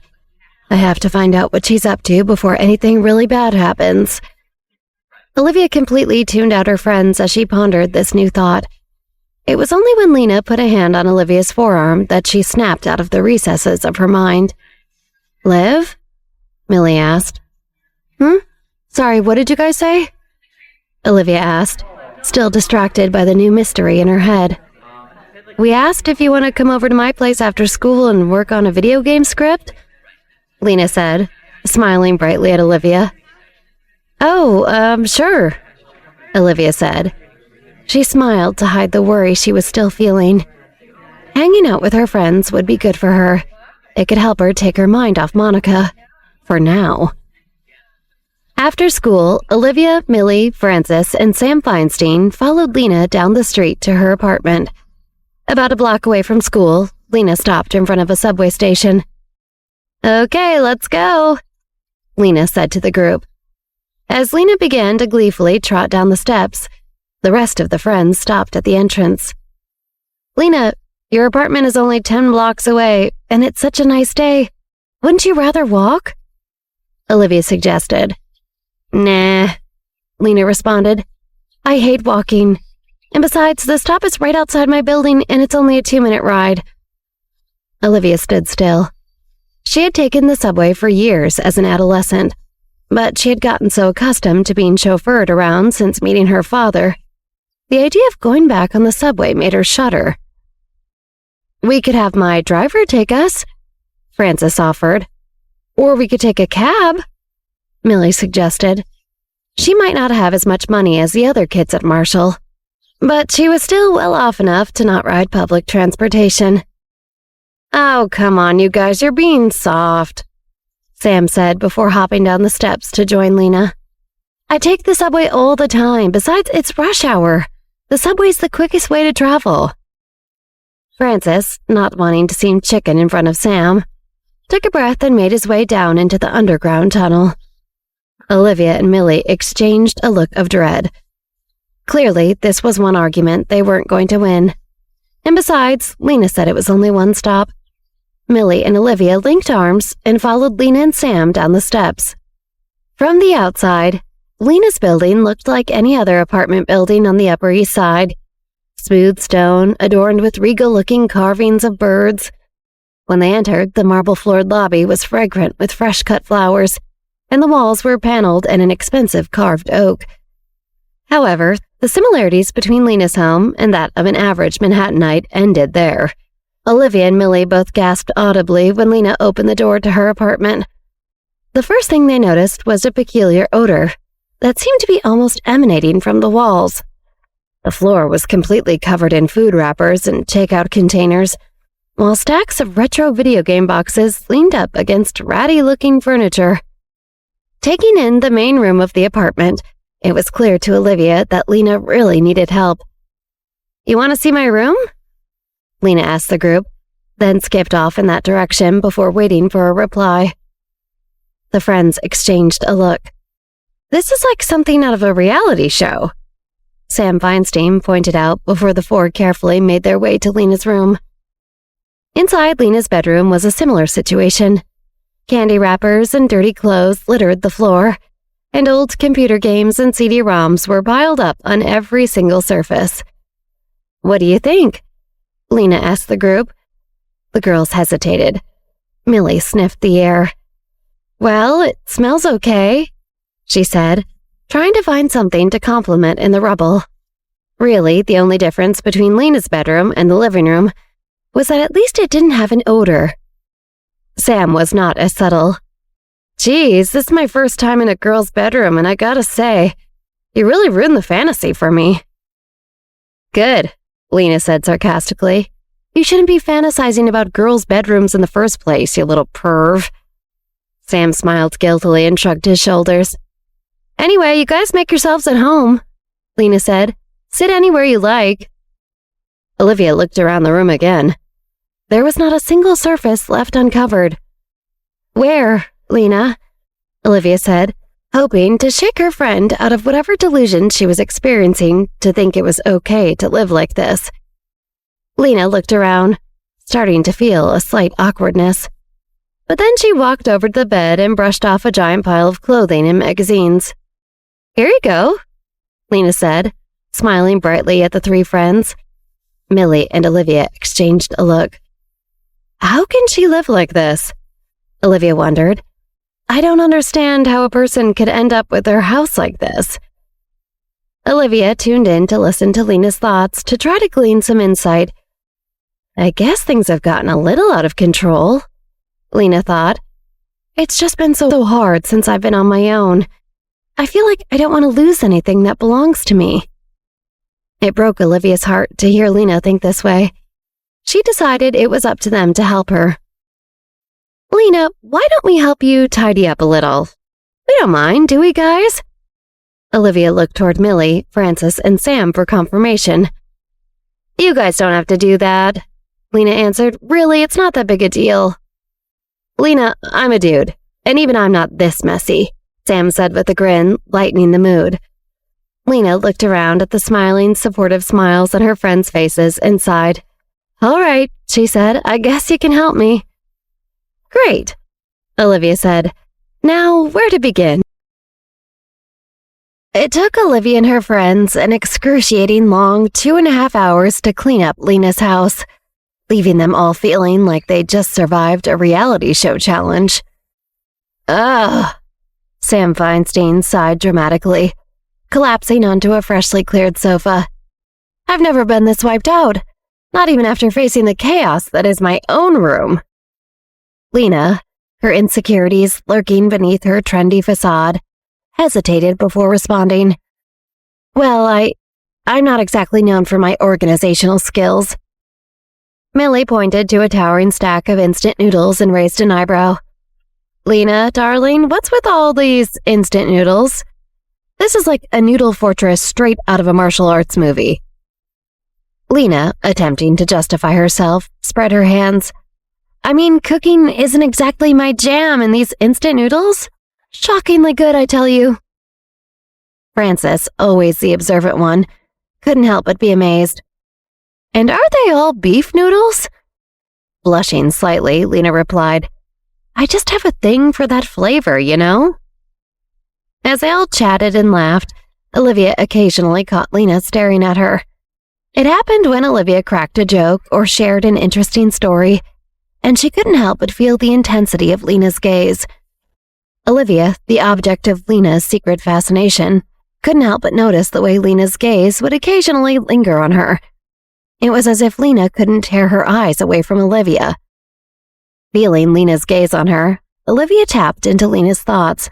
I have to find out what she's up to before anything really bad happens. Olivia completely tuned out her friends as she pondered this new thought. It was only when Lena put a hand on Olivia's forearm that she snapped out of the recesses of her mind. Liv? Millie asked. Sorry, what did you guys say? Olivia asked, still distracted by the new mystery in her head. We asked if you want to come over to my place after school and work on a video game script, Lena said, smiling brightly at Olivia. Oh, sure, Olivia said. She smiled to hide the worry she was still feeling. Hanging out with her friends would be good for her. It could help her take her mind off Monica. For now. After school, Olivia, Millie, Francis, and Sam Feinstein followed Lena down the street to her apartment. About a block away from school, Lena stopped in front of a subway station. Okay, let's go, Lena said to the group. As Lena began to gleefully trot down the steps, the rest of the friends stopped at the entrance. Lena, your apartment is only 10 blocks away, and it's such a nice day. Wouldn't you rather walk? Olivia suggested. Nah, Lena responded. I hate walking. And besides, the stop is right outside my building, and it's only a 2-minute ride. Olivia stood still. She had taken the subway for years as an adolescent, but she had gotten so accustomed to being chauffeured around since meeting her father. The idea of going back on the subway made her shudder. "We could have my driver take us," Frances offered. "Or we could take a cab," Millie suggested. She might not have as much money as the other kids at Marshall, but she was still well off enough to not ride public transportation. "Oh, come on, you guys, you're being soft," Sam said before hopping down the steps to join Lena. "I take the subway all the time. Besides, it's rush hour. The subway's the quickest way to travel." Francis, not wanting to seem chicken in front of Sam, took a breath and made his way down into the underground tunnel. Olivia and Millie exchanged a look of dread. Clearly, this was one argument they weren't going to win. And besides, Lena said it was only one stop. Millie and Olivia linked arms and followed Lena and Sam down the steps. From the outside, Lena's building looked like any other apartment building on the Upper East Side. Smooth stone, adorned with regal-looking carvings of birds. When they entered, the marble-floored lobby was fragrant with fresh-cut flowers, and the walls were paneled in an expensive carved oak. However, the similarities between Lena's home and that of an average Manhattanite ended there. Olivia and Millie both gasped audibly when Lena opened the door to her apartment. The first thing they noticed was a peculiar odor that seemed to be almost emanating from the walls. The floor was completely covered in food wrappers and takeout containers, while stacks of retro video game boxes leaned up against ratty-looking furniture. Taking in the main room of the apartment, it was clear to Olivia that Lena really needed help. "You want to see my room?" Lena asked the group, then skipped off in that direction before waiting for a reply. The friends exchanged a look. "This is like something out of a reality show," Sam Feinstein pointed out before the four carefully made their way to Lena's room. Inside Lena's bedroom was a similar situation. Candy wrappers and dirty clothes littered the floor, and old computer games and CD-ROMs were piled up on every single surface. "What do you think?" Lena asked the group. The girls hesitated. Millie sniffed the air. "Well, it smells okay," she said, trying to find something to compliment in the rubble. Really, the only difference between Lena's bedroom and the living room was that at least it didn't have an odor. Sam was not as subtle. "Geez, this is my first time in a girl's bedroom, and I gotta say, you really ruined the fantasy for me." "Good," Lena said sarcastically. "You shouldn't be fantasizing about girls' bedrooms in the first place, you little perv." Sam smiled guiltily and shrugged his shoulders. "Anyway, you guys make yourselves at home," Lena said. "Sit anywhere you like." Olivia looked around the room again. There was not a single surface left uncovered. "Where, Lena?" Olivia said, hoping to shake her friend out of whatever delusion she was experiencing to think it was okay to live like this. Lena looked around, starting to feel a slight awkwardness. But then she walked over to the bed and brushed off a giant pile of clothing and magazines. "Here you go," Lena said, smiling brightly at the three friends. Millie and Olivia exchanged a look. How can she live like this? Olivia wondered. I don't understand how a person could end up with their house like this. Olivia tuned in to listen to Lena's thoughts to try to glean some insight. I guess things have gotten a little out of control, Lena thought. It's just been so hard since I've been on my own. I feel like I don't want to lose anything that belongs to me. It broke Olivia's heart to hear Lena think this way. She decided it was up to them to help her. Lena, why don't we help you tidy up a little? We don't mind, do we, guys? Olivia looked toward Millie, Frances, and Sam for confirmation. You guys don't have to do that, Lena answered. Really, it's not that big a deal. Lena, I'm a dude, and even I'm not this messy, Sam said with a grin, lightening the mood. Lena looked around at the smiling, supportive smiles on her friends' faces and sighed. All right, she said, I guess you can help me. Great, Olivia said. Now, where to begin? It took Olivia and her friends an excruciating long 2.5 hours to clean up Lena's house. leaving them all feeling like they just survived a reality show challenge. Ugh, Sam Feinstein sighed dramatically, collapsing onto a freshly cleared sofa. I've never been this wiped out, not even after facing the chaos that is my own room. Lena, her insecurities lurking beneath her trendy facade, hesitated before responding. Well, I'm not exactly known for my organizational skills. Millie pointed to a towering stack of instant noodles and raised an eyebrow. Lena, darling, what's with all these instant noodles? This is like a noodle fortress straight out of a martial arts movie. Lena, attempting to justify herself, spread her hands. I mean, cooking isn't exactly my jam, and these instant noodles? Shockingly good, I tell you. Frances, always the observant one, couldn't help but be amazed. And are they all beef noodles? Blushing slightly, Lena replied, I just have a thing for that flavor, you know? As they all chatted and laughed, Olivia occasionally caught Lena staring at her. It happened when Olivia cracked a joke or shared an interesting story, and she couldn't help but feel the intensity of Lena's gaze. Olivia, the object of Lena's secret fascination, couldn't help but notice the way Lena's gaze would occasionally linger on her. It was as if Lena couldn't tear her eyes away from Olivia. Feeling Lena's gaze on her, Olivia tapped into Lena's thoughts.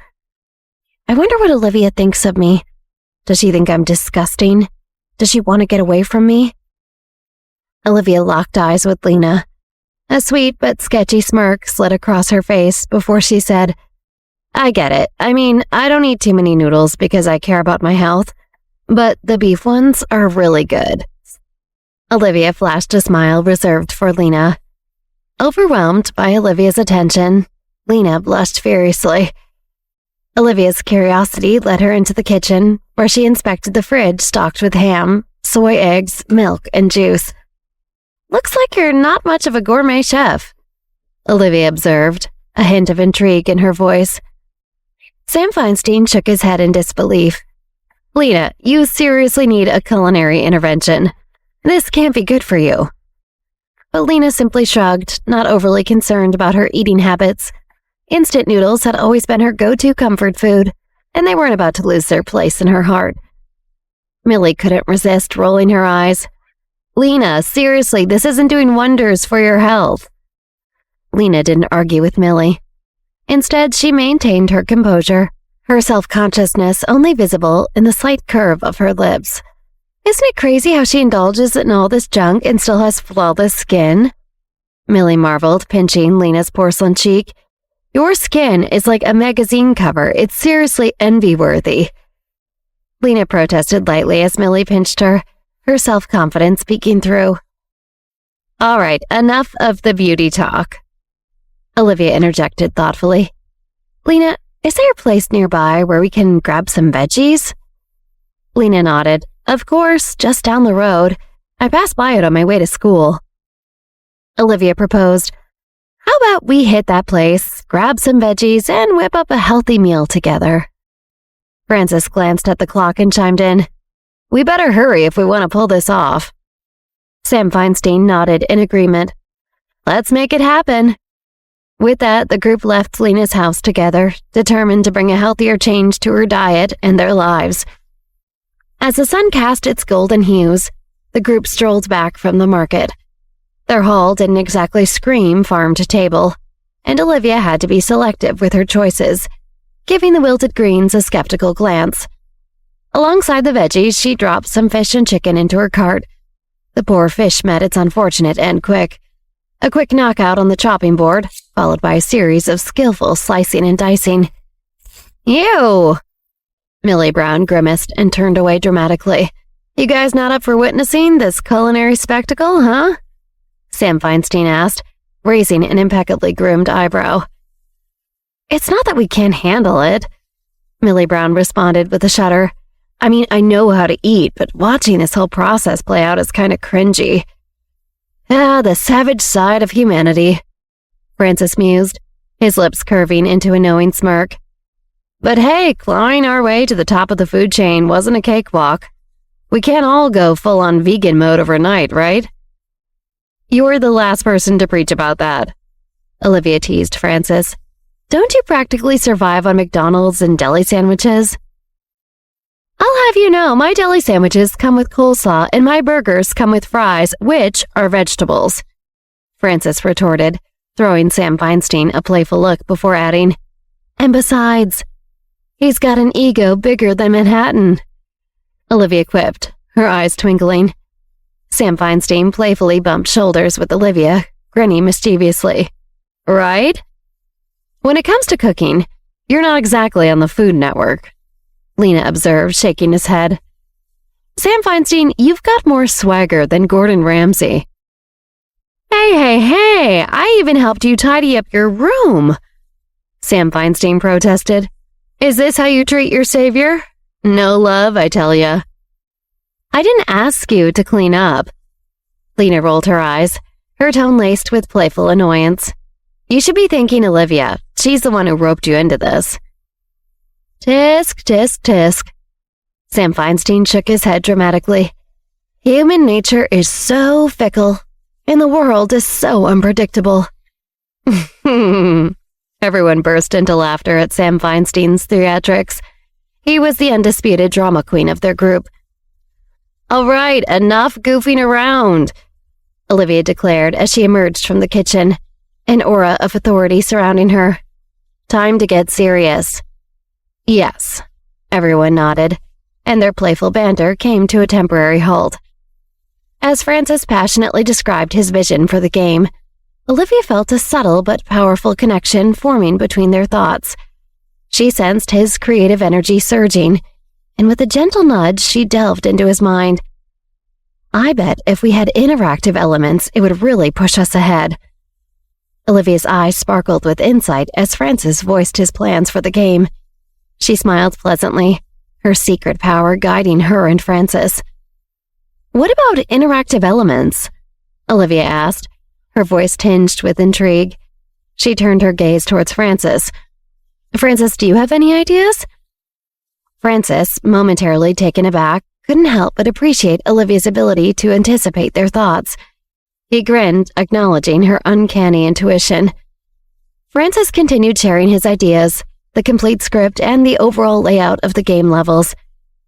I wonder what Olivia thinks of me. Does she think I'm disgusting? Does she want to get away from me? Olivia locked eyes with Lena. A sweet but sketchy smirk slid across her face before she said, I get it. I mean, I don't eat too many noodles because I care about my health, but the beef ones are really good. Olivia flashed a smile reserved for Lena. Overwhelmed by Olivia's attention, Lena blushed furiously. Olivia's curiosity led her into the kitchen, where she inspected the fridge stocked with ham, soy eggs, milk, and juice. Looks like you're not much of a gourmet chef, Olivia observed, a hint of intrigue in her voice. Sam Feinstein shook his head in disbelief. Lena, you seriously need a culinary intervention. This can't be good for you. But Lena simply shrugged, not overly concerned about her eating habits. Instant noodles had always been her go-to comfort food, and they weren't about to lose their place in her heart. Millie couldn't resist rolling her eyes. Lena, seriously, this isn't doing wonders for your health. Lena didn't argue with Millie. Instead, she maintained her composure, her self-consciousness only visible in the slight curve of her lips. Isn't it crazy how she indulges in all this junk and still has flawless skin? Millie marveled, pinching Lena's porcelain cheek. Your skin is like a magazine cover. It's seriously envy-worthy. Lena protested lightly as Millie pinched her, her self-confidence peeking through. All right, enough of the beauty talk. Olivia interjected thoughtfully. Lena, is there a place nearby where we can grab some veggies? Lena nodded. Of course, just down the road. I pass by it on my way to school. Olivia proposed, how about we hit that place, grab some veggies, and whip up a healthy meal together? Frances glanced at the clock and chimed in. We better hurry if we want to pull this off. Sam Feinstein nodded in agreement. Let's make it happen. With that, the group left Lena's house together, determined to bring a healthier change to her diet and their lives. As the sun cast its golden hues, the group strolled back from the market. Their haul didn't exactly scream farm to table, and Olivia had to be selective with her choices, giving the wilted greens a skeptical glance. Alongside the veggies, she dropped some fish and chicken into her cart. The poor fish met its unfortunate end quick. A quick knockout on the chopping board, followed by a series of skillful slicing and dicing. Ew! Millie Brown grimaced and turned away dramatically. You guys not up for witnessing this culinary spectacle, huh? Sam Feinstein asked, raising an impeccably groomed eyebrow. It's not that we can't handle it, Millie Brown responded with a shudder. I mean, I know how to eat, but watching this whole process play out is kind of cringy. Ah, the savage side of humanity, Francis mused, his lips curving into a knowing smirk. But hey, clawing our way to the top of the food chain wasn't a cakewalk. We can't all go full-on vegan mode overnight, right? You're the last person to preach about that, Olivia teased Frances. Don't you practically survive on McDonald's and deli sandwiches? I'll have you know, my deli sandwiches come with coleslaw and my burgers come with fries, which are vegetables, Frances retorted, throwing Sam Feinstein a playful look before adding, and besides, he's got an ego bigger than Manhattan, Olivia quipped, her eyes twinkling. Sam Feinstein playfully bumped shoulders with Olivia, grinning mischievously. Right? When it comes to cooking, you're not exactly on the Food Network, Lena observed, shaking his head. Sam Feinstein, you've got more swagger than Gordon Ramsay. Hey, I even helped you tidy up your room, Sam Feinstein protested. Is this how you treat your savior? No love, I tell ya. I didn't ask you to clean up. Lena rolled her eyes, her tone laced with playful annoyance. You should be thanking Olivia. She's the one who roped you into this. Tisk, tisk, tisk. Sam Feinstein shook his head dramatically. Human nature is so fickle, and the world is so unpredictable. Everyone burst into laughter at Sam Feinstein's theatrics. He was the undisputed drama queen of their group. All right, enough goofing around, Olivia declared as she emerged from the kitchen, an aura of authority surrounding her. Time to get serious. Yes, everyone nodded, and their playful banter came to a temporary halt. As Frances passionately described his vision for the game, Olivia felt a subtle but powerful connection forming between their thoughts. She sensed his creative energy surging, and with a gentle nudge, she delved into his mind. I bet if we had interactive elements, it would really push us ahead. Olivia's eyes sparkled with insight as Frances voiced his plans for the game. She smiled pleasantly, her secret power guiding her and Frances. What about interactive elements? Olivia asked, her voice tinged with intrigue. She turned her gaze towards Frances. Frances, do you have any ideas? Frances, momentarily taken aback, couldn't help but appreciate Olivia's ability to anticipate their thoughts. He grinned, acknowledging her uncanny intuition. Frances continued sharing his ideas, the complete script, and the overall layout of the game levels.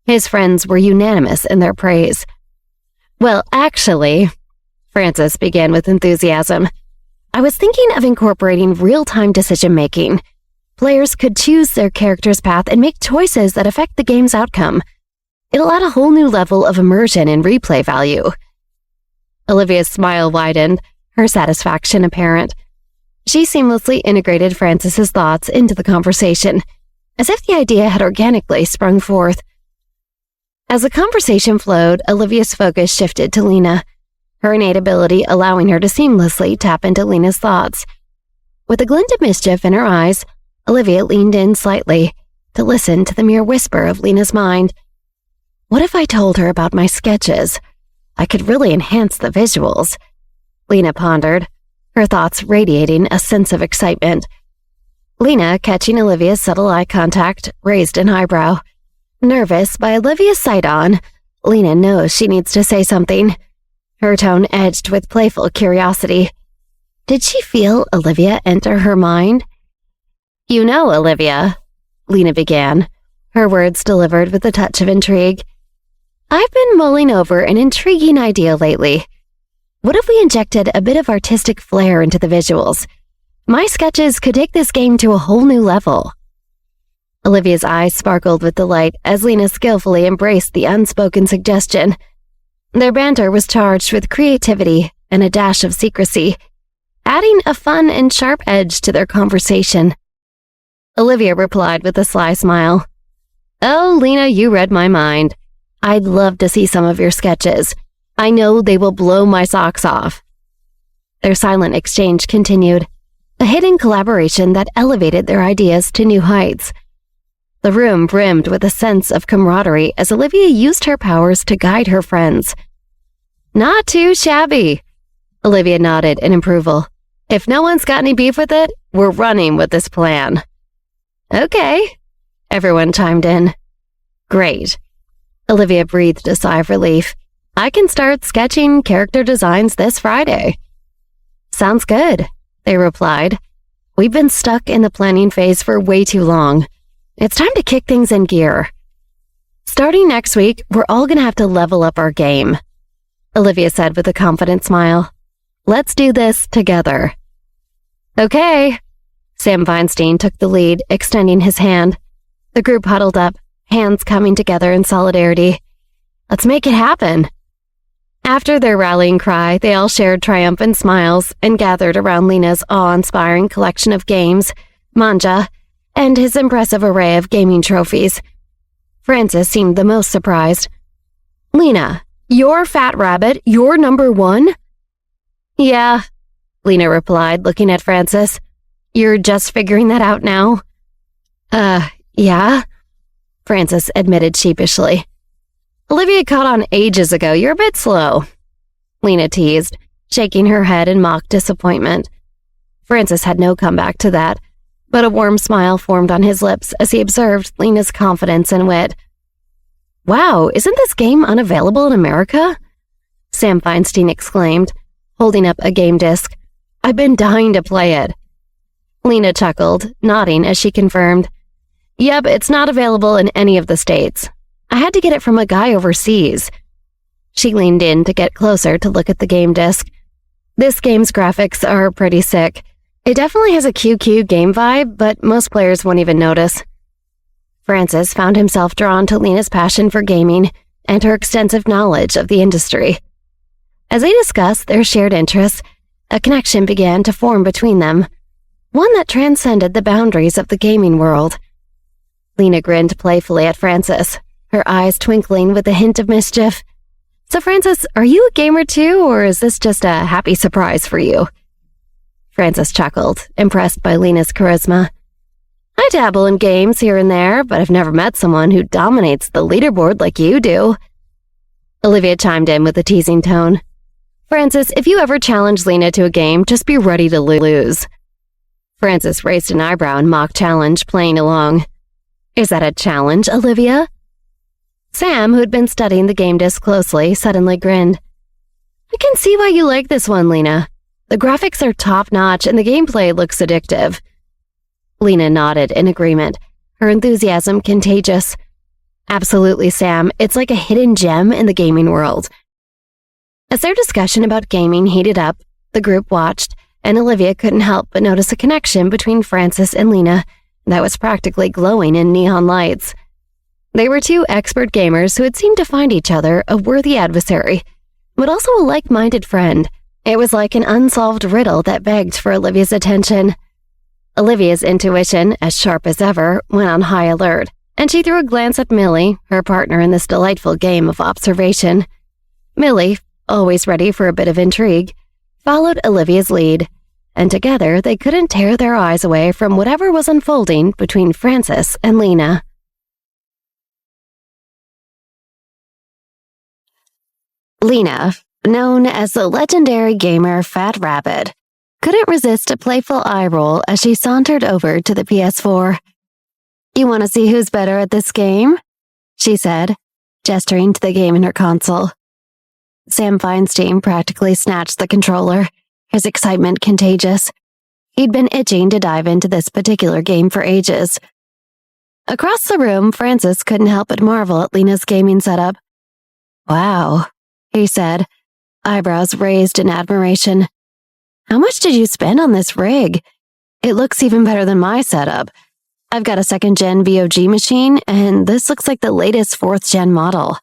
His friends were unanimous in their praise. Well, actually, Frances began with enthusiasm, I was thinking of incorporating real-time decision-making. Players could choose their character's path and make choices that affect the game's outcome. It'll add a whole new level of immersion and replay value. Olivia's smile widened, her satisfaction apparent. She seamlessly integrated Frances's thoughts into the conversation, as if the idea had organically sprung forth. As the conversation flowed, Olivia's focus shifted to Lena, her innate ability allowing her to seamlessly tap into Lena's thoughts. With a glint of mischief in her eyes, Olivia leaned in slightly to listen to the mere whisper of Lena's mind. What if I told her about my sketches? I could really enhance the visuals. Lena pondered, her thoughts radiating a sense of excitement. Lena, catching Olivia's subtle eye contact, raised an eyebrow. Nervous by Olivia's sight on, Lena knows she needs to say something. Her tone edged with playful curiosity. Did she feel Olivia enter her mind? You know, Olivia, Lena began, her words delivered with a touch of intrigue. I've been mulling over an intriguing idea lately. What if we injected a bit of artistic flair into the visuals? My sketches could take this game to a whole new level. Olivia's eyes sparkled with delight as Lena skillfully embraced the unspoken suggestion. Their banter was charged with creativity and a dash of secrecy, adding a fun and sharp edge to their conversation. Olivia replied with a sly smile. Oh, Lena, you read my mind. I'd love to see some of your sketches. I know they will blow my socks off. Their silent exchange continued, a hidden collaboration that elevated their ideas to new heights. The room brimmed with a sense of camaraderie as Olivia used her powers to guide her friends. Not too shabby. Olivia nodded in approval. If no one's got any beef with it, we're running with this plan. Okay, everyone chimed in. Great. Olivia breathed a sigh of relief. I can start sketching character designs this Friday. Sounds good, they replied. We've been stuck in the planning phase for way too long. It's time to kick things in gear. Starting next week, we're all going to have to level up our game, Olivia said with a confident smile. Let's do this together. Okay. Sam Feinstein took the lead, extending his hand. The group huddled up, hands coming together in solidarity. Let's make it happen. After their rallying cry, they all shared triumphant smiles and gathered around Lena's awe-inspiring collection of games, manga, and his impressive array of gaming trophies. Francis seemed the most surprised. Lena, you're Fat Rabbit, you're number 1? Yeah, Lena replied, looking at Francis. You're just figuring that out now? Yeah, Francis admitted sheepishly. Olivia caught on ages ago. You're a bit slow, Lena teased, shaking her head in mock disappointment. Francis had no comeback to that, but a warm smile formed on his lips as he observed Lena's confidence and wit. Wow, isn't this game unavailable in America? Sam Feinstein exclaimed, holding up a game disc. I've been dying to play it. Lena chuckled, nodding as she confirmed. Yep, it's not available in any of the states. I had to get it from a guy overseas. She leaned in to get closer to look at the game disc. This game's graphics are pretty sick. It definitely has a QQ game vibe, but most players won't even notice. Francis found himself drawn to Lena's passion for gaming and her extensive knowledge of the industry. As they discussed their shared interests, a connection began to form between them, one that transcended the boundaries of the gaming world. Lena grinned playfully at Francis, her eyes twinkling with a hint of mischief. So Francis, are you a gamer too, or is this just a happy surprise for you? Francis chuckled, impressed by Lena's charisma. I dabble in games here and there, but I've never met someone who dominates the leaderboard like you do. Olivia chimed in with a teasing tone. Francis, if you ever challenge Lena to a game, just be ready to lose. Francis raised an eyebrow in mock challenge, playing along. Is that a challenge, Olivia? Sam, who'd been studying the game disc closely, suddenly grinned. I can see why you like this one, Lena. The graphics are top-notch and the gameplay looks addictive. Lena nodded in agreement, her enthusiasm contagious. Absolutely, Sam. It's like a hidden gem in the gaming world. As their discussion about gaming heated up, the group watched, and Olivia couldn't help but notice a connection between Francis and Lena that was practically glowing in neon lights. They were two expert gamers who had seemed to find each other a worthy adversary, but also a like-minded friend. It was like an unsolved riddle that begged for Olivia's attention. Olivia's intuition, as sharp as ever, went on high alert, and she threw a glance at Millie, her partner in this delightful game of observation. Millie, always ready for a bit of intrigue, followed Olivia's lead, and together they couldn't tear their eyes away from whatever was unfolding between Francis and Lena. Lena, known as the legendary gamer Fat Rabbit, couldn't resist a playful eye roll as she sauntered over to the PS4. You want to see who's better at this game? She said, gesturing to the game in her console. Sam Feinstein practically snatched the controller, his excitement contagious. He'd been itching to dive into this particular game for ages. Across the room, Francis couldn't help but marvel at Lena's gaming setup. Wow, he said, eyebrows raised in admiration. How much did you spend on this rig? It looks even better than my setup. I've got a second-gen VOG machine, and this looks like the latest fourth-gen model.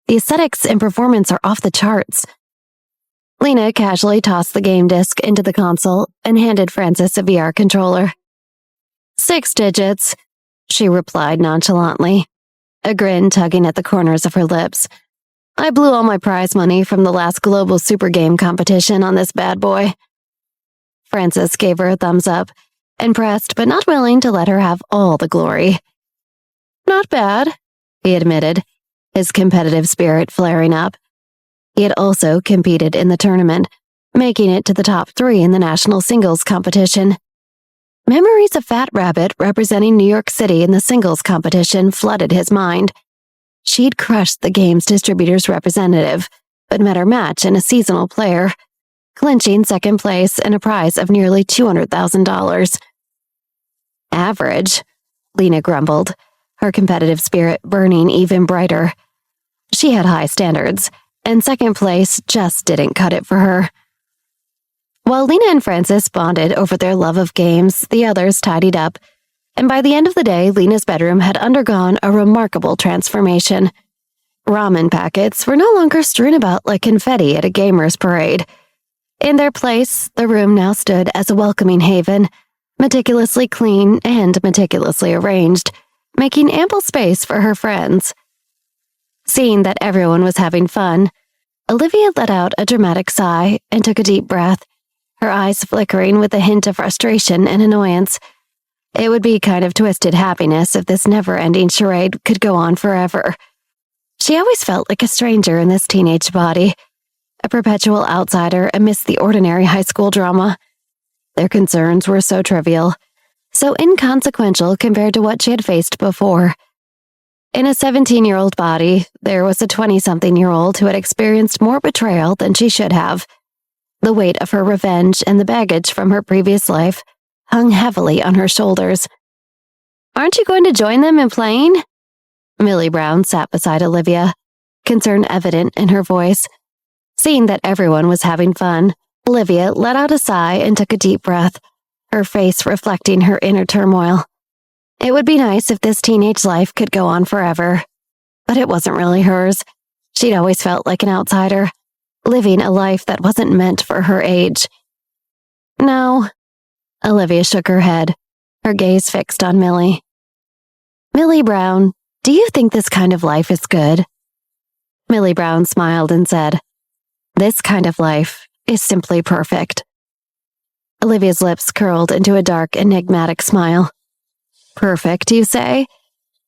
The aesthetics and performance are off the charts. Lena casually tossed the game disc into the console and handed Francis a VR controller. 6 digits, she replied nonchalantly, a grin tugging at the corners of her lips. I blew all my prize money from the last global super game competition on this bad boy. Francis gave her a thumbs up, impressed but not willing to let her have all the glory. Not bad, he admitted, his competitive spirit flaring up. He had also competed in the tournament, making it to the top 3 in the national singles competition. Memories of Fat Rabbit representing New York City in the singles competition flooded his mind. She'd crushed the game's distributor's representative, but met her match in a seasonal player. clinching second place and a prize of nearly $200,000. Average, Lena grumbled, her competitive spirit burning even brighter. She had high standards, and second place just didn't cut it for her. While Lena and Francis bonded over their love of games, the others tidied up, and by the end of the day, Lena's bedroom had undergone a remarkable transformation. Ramen packets were no longer strewn about like confetti at a gamer's parade. In their place, the room now stood as a welcoming haven, meticulously clean and meticulously arranged, making ample space for her friends. Seeing that everyone was having fun, Olivia let out a dramatic sigh and took a deep breath, her eyes flickering with a hint of frustration and annoyance. It would be kind of twisted happiness if this never-ending charade could go on forever. She always felt like a stranger in this teenage body, a perpetual outsider amidst the ordinary high school drama. Their concerns were so trivial, so inconsequential compared to what she had faced before. In a 17-year-old body, there was a 20-something-year-old who had experienced more betrayal than she should have. The weight of her revenge and the baggage from her previous life hung heavily on her shoulders. "Aren't you going to join them in playing?" Millie Brown sat beside Olivia, concern evident in her voice. Seeing that everyone was having fun, Olivia let out a sigh and took a deep breath, her face reflecting her inner turmoil. It would be nice if this teenage life could go on forever, but it wasn't really hers. She'd always felt like an outsider, living a life that wasn't meant for her age. No. Olivia shook her head, her gaze fixed on Millie. "Millie Brown, do you think this kind of life is good?" Millie Brown smiled and said, "This kind of life is simply perfect." Olivia's lips curled into a dark, enigmatic smile. "Perfect, you say?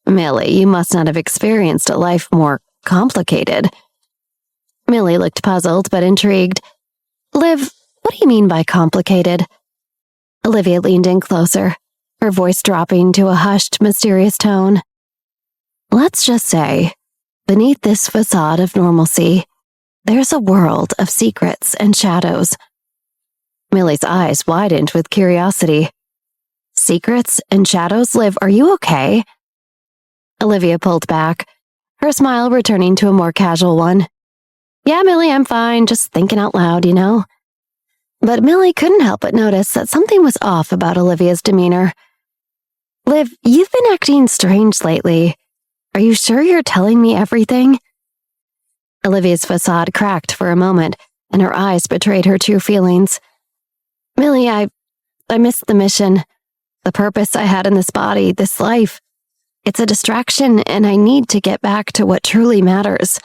Millie, you must not have experienced a life more complicated." Millie looked puzzled but intrigued. "Liv, what do you mean by complicated?" Olivia leaned in closer, her voice dropping to a hushed, mysterious tone. "Let's just say, beneath this facade of normalcy, there's a world of secrets and shadows." Millie's eyes widened with curiosity. "Secrets and shadows? Liv, are you okay?" Olivia pulled back, her smile returning to a more casual one. "Yeah, Millie, I'm fine, just thinking out loud, you know." But Millie couldn't help but notice that something was off about Olivia's demeanor. "Liv, you've been acting strange lately. Are you sure you're telling me everything?" Olivia's facade cracked for a moment, and her eyes betrayed her true feelings. "Millie, I missed the mission, the purpose I had in this body, this life. It's a distraction, and I need to get back to what truly matters."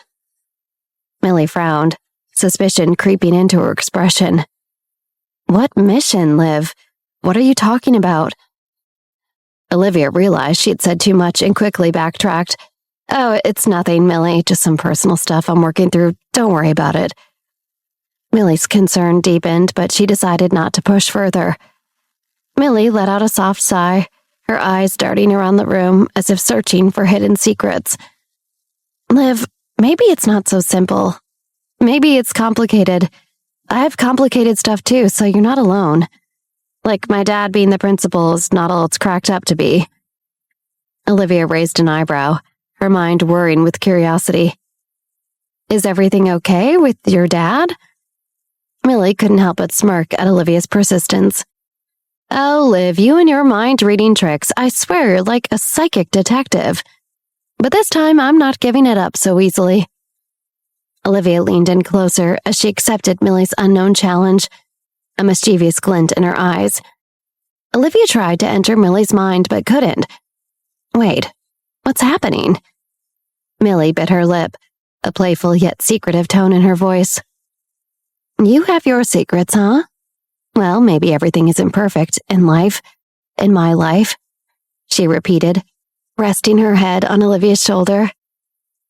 Millie frowned, suspicion creeping into her expression. "What mission, Liv? What are you talking about?" Olivia realized she had said too much and quickly backtracked. "Oh, it's nothing, Millie, just some personal stuff I'm working through. Don't worry about it." Millie's concern deepened, but she decided not to push further. Millie let out a soft sigh, her eyes darting around the room as if searching for hidden secrets. "Liv, maybe it's not so simple. Maybe it's complicated. I have complicated stuff too, so you're not alone. Like my dad being the principal is not all it's cracked up to be." Olivia raised an eyebrow, her mind whirring with curiosity. "Is everything okay with your dad?" Millie couldn't help but smirk at Olivia's persistence. "Oh, Liv, you and your mind-reading tricks. I swear you're like a psychic detective. But this time, I'm not giving it up so easily." Olivia leaned in closer as she accepted Millie's unknown challenge, a mischievous glint in her eyes. Olivia tried to enter Millie's mind but couldn't. "Wait, what's happening?" Millie bit her lip, a playful yet secretive tone in her voice. "You have your secrets, huh? Well, maybe everything isn't perfect in life, in my life," she repeated, resting her head on Olivia's shoulder.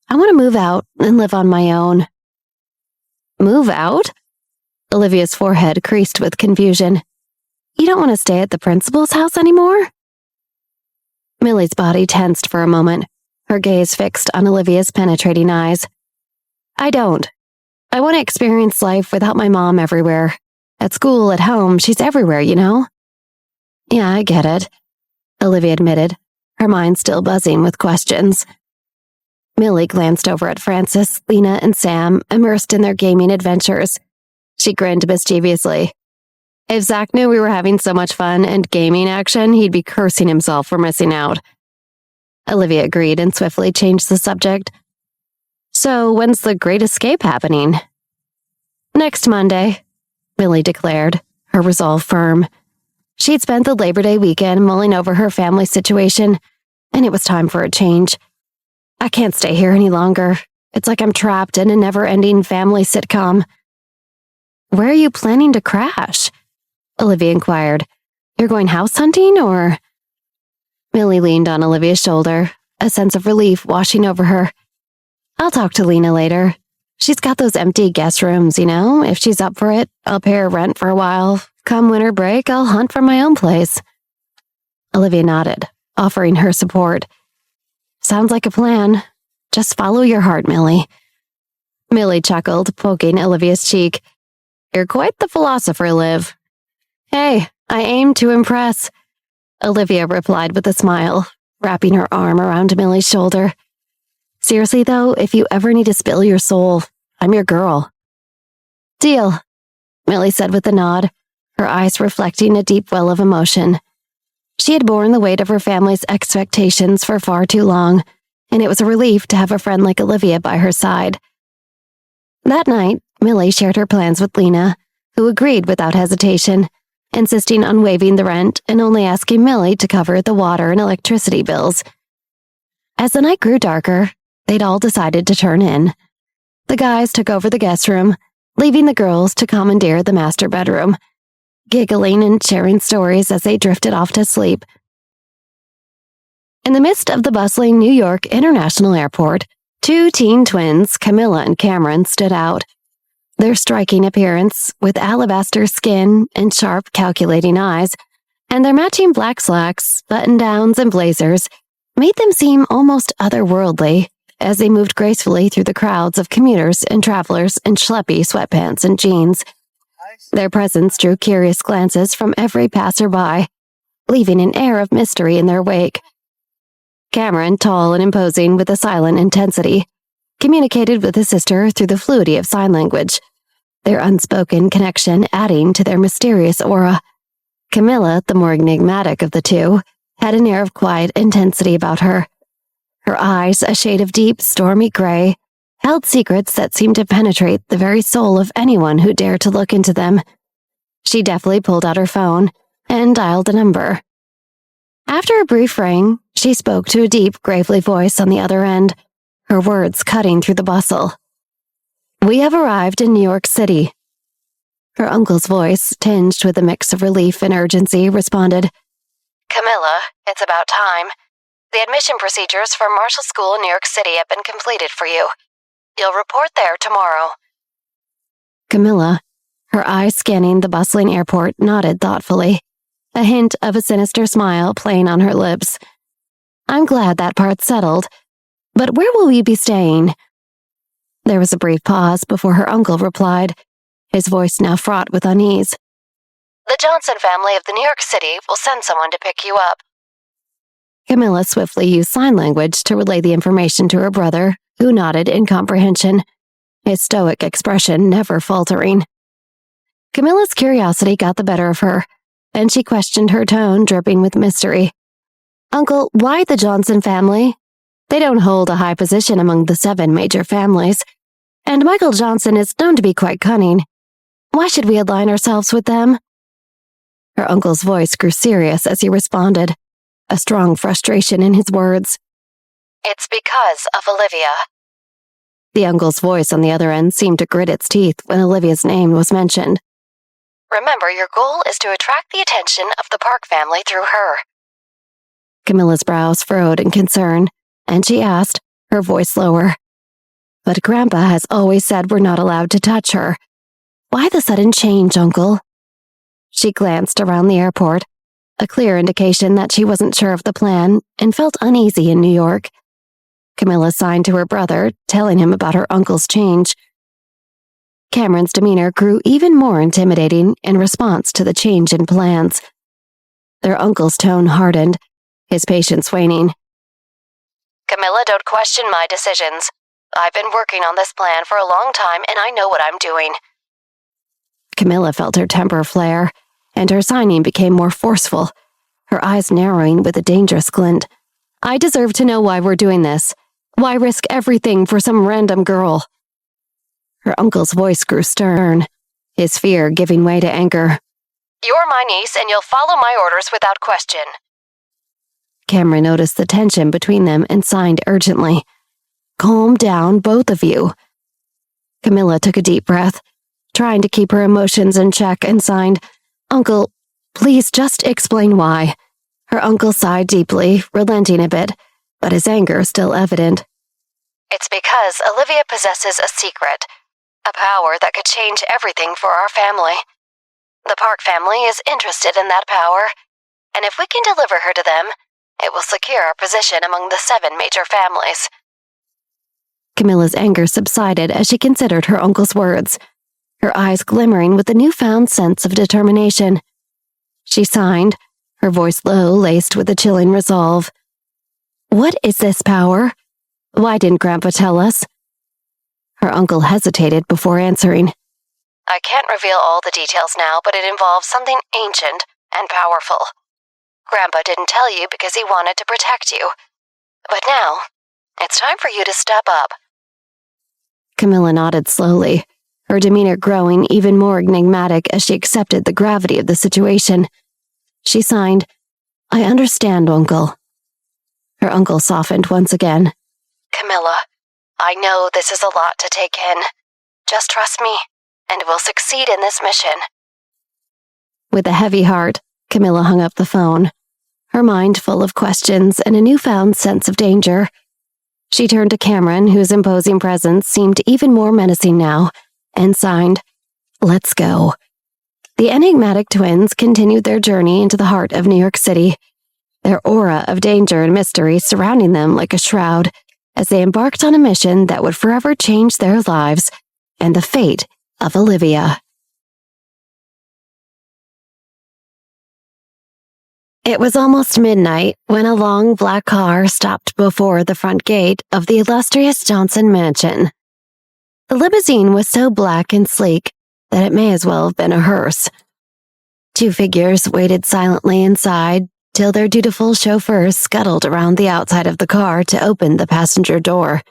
"I want to move out and live on my own." "Move out?" Olivia's forehead creased with confusion. "You don't want to stay at the principal's house anymore?" Millie's body tensed for a moment, her gaze fixed on Olivia's penetrating eyes. "I don't. I want to experience life without my mom everywhere, At school, at home, she's everywhere, you know? Yeah, I get it, Olivia admitted, her mind still buzzing with questions. Millie glanced over at Francis, Lena, and Sam, immersed in their gaming adventures. She grinned mischievously. If Zach knew we were having so much fun and gaming action, he'd be cursing himself for missing out. Olivia agreed and swiftly changed the subject. So, when's the Great Escape happening? Next Monday, Millie declared, her resolve firm. She'd spent the Labor Day weekend mulling over her family situation, and it was time for a change. I can't stay here any longer. It's like I'm trapped in a never-ending family sitcom. Where are you planning to crash? Olivia inquired. You're going house hunting, or? Millie leaned on Olivia's shoulder, a sense of relief washing over her. I'll talk to Lena later. She's got those empty guest rooms, you know? If she's up for it, I'll pay her rent for a while. Come winter break, I'll hunt from my own place. Olivia nodded, offering her support. Sounds like a plan. Just follow your heart, Millie. Millie chuckled, poking Olivia's cheek. You're quite the philosopher, Liv. Hey, I aim to impress, Olivia replied with a smile, wrapping her arm around Millie's shoulder. Seriously, though, if you ever need to spill your soul, I'm your girl. Deal, Millie said with a nod, her eyes reflecting a deep well of emotion. She had borne the weight of her family's expectations for far too long, and it was a relief to have a friend like Olivia by her side. That night, Millie shared her plans with Lena, who agreed without hesitation, insisting on waiving the rent and only asking Millie to cover the water and electricity bills. As the night grew darker, they'd all decided to turn in. The guys took over the guest room, leaving the girls to commandeer the master bedroom, giggling and sharing stories as they drifted off to sleep. In the midst of the bustling New York International Airport, two teen twins, Camilla and Cameron, stood out. Their striking appearance, with alabaster skin and sharp, calculating eyes, and their matching black slacks, button-downs, and blazers, made them seem almost otherworldly as they moved gracefully through the crowds of commuters and travelers in schleppy sweatpants and jeans. Their presence drew curious glances from every passerby, leaving an air of mystery in their wake. Cameron, tall and imposing with a silent intensity, communicated with his sister through the fluidity of sign language, their unspoken connection adding to their mysterious aura. Camilla, the more enigmatic of the two, had an air of quiet intensity about her. Her eyes, a shade of deep, stormy gray, held secrets that seemed to penetrate the very soul of anyone who dared to look into them. She deftly pulled out her phone and dialed a number. After a brief ring, she spoke to a deep, gravely voice on the other end, her words cutting through the bustle. We have arrived in New York City. Her uncle's voice, tinged with a mix of relief and urgency, responded, Camilla, it's about time. The admission procedures for Marshall School in New York City have been completed for you. You'll report there tomorrow. Camilla, her eyes scanning the bustling airport, nodded thoughtfully, a hint of a sinister smile playing on her lips. I'm glad that part's settled. But where will we be staying? There was a brief pause before her uncle replied, his voice now fraught with unease. The Johnson family of the New York City will send someone to pick you up. Camilla swiftly used sign language to relay the information to her brother, who nodded in comprehension, his stoic expression never faltering. Camilla's curiosity got the better of her, and she questioned, her tone dripping with mystery. Uncle, why the Johnson family? They don't hold a high position among the 7 major families, and Michael Johnson is known to be quite cunning. Why should we align ourselves with them? Her uncle's voice grew serious as he responded, a strong frustration in his words. It's because of Olivia. The uncle's voice on the other end seemed to grit its teeth when Olivia's name was mentioned. Remember, your goal is to attract the attention of the Park family through her. Camilla's brows furrowed in concern, and she asked, her voice lower. But Grandpa has always said we're not allowed to touch her. Why the sudden change, Uncle? She glanced around the airport, a clear indication that she wasn't sure of the plan and felt uneasy in New York. Camilla signed to her brother, telling him about her uncle's change. Cameron's demeanor grew even more intimidating in response to the change in plans. Their uncle's tone hardened, his patience waning. Camilla, don't question my decisions. I've been working on this plan for a long time, and I know what I'm doing. Camilla felt her temper flare, and her signing became more forceful, her eyes narrowing with a dangerous glint. I deserve to know why we're doing this. Why risk everything for some random girl? Her uncle's voice grew stern, his fear giving way to anger. You're my niece, and you'll follow my orders without question. Cameron noticed the tension between them and signed urgently. Calm down, both of you. Camilla took a deep breath, trying to keep her emotions in check, and signed, Uncle, please just explain why. Her uncle sighed deeply, relenting a bit, but his anger still evident. It's because Olivia possesses a secret, a power that could change everything for our family. The Park family is interested in that power, and if we can deliver her to them, it will secure our position among the 7 major families. Camilla's anger subsided as she considered her uncle's words, her eyes glimmering with a newfound sense of determination. She signed, her voice low, laced with a chilling resolve. What is this power? Why didn't Grandpa tell us? Her uncle hesitated before answering. I can't reveal all the details now, but it involves something ancient and powerful. Grandpa didn't tell you because he wanted to protect you. But now, it's time for you to step up. Camilla nodded slowly, her demeanor growing even more enigmatic as she accepted the gravity of the situation. She signed, I understand, Uncle. Her uncle softened once again. Camilla, I know this is a lot to take in. Just trust me, and we'll succeed in this mission. With a heavy heart, Camilla hung up the phone, her mind full of questions and a newfound sense of danger. She turned to Cameron, whose imposing presence seemed even more menacing now, and signed, Let's go. The enigmatic twins continued their journey into the heart of New York City, their aura of danger and mystery surrounding them like a shroud, as they embarked on a mission that would forever change their lives and the fate of Olivia. It was almost midnight when a long black car stopped before the front gate of the illustrious Johnson mansion. The limousine was so black and sleek that it may as well have been a hearse. 2 figures waited silently inside till their dutiful chauffeurs scuttled around the outside of the car to open the passenger door.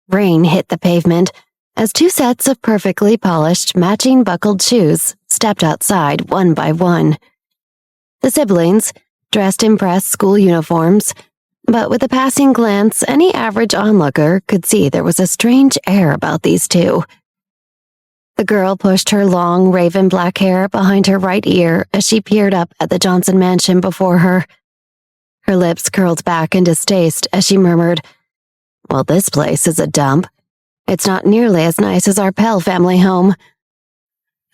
Rain hit the pavement as 2 sets of perfectly polished, matching buckled shoes stepped outside one by one. The siblings, dressed in pressed school uniforms, but with a passing glance, any average onlooker could see there was a strange air about these 2. The girl pushed her long, raven black hair behind her right ear as she peered up at the Johnson mansion before her. Her lips curled back in distaste as she murmured, Well, this place is a dump. It's not nearly as nice as our Pell family home.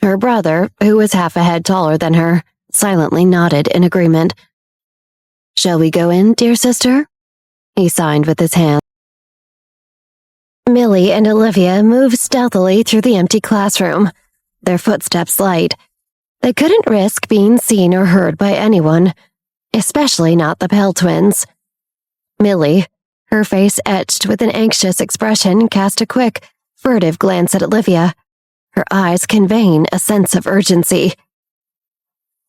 Her brother, who was half a head taller than her, silently nodded in agreement. Shall we go in, dear sister? He signed with his hand. Millie and Olivia moved stealthily through the empty classroom, their footsteps light. They couldn't risk being seen or heard by anyone, especially not the Pell twins. Millie, her face etched with an anxious expression, cast a quick, furtive glance at Olivia, her eyes conveying a sense of urgency.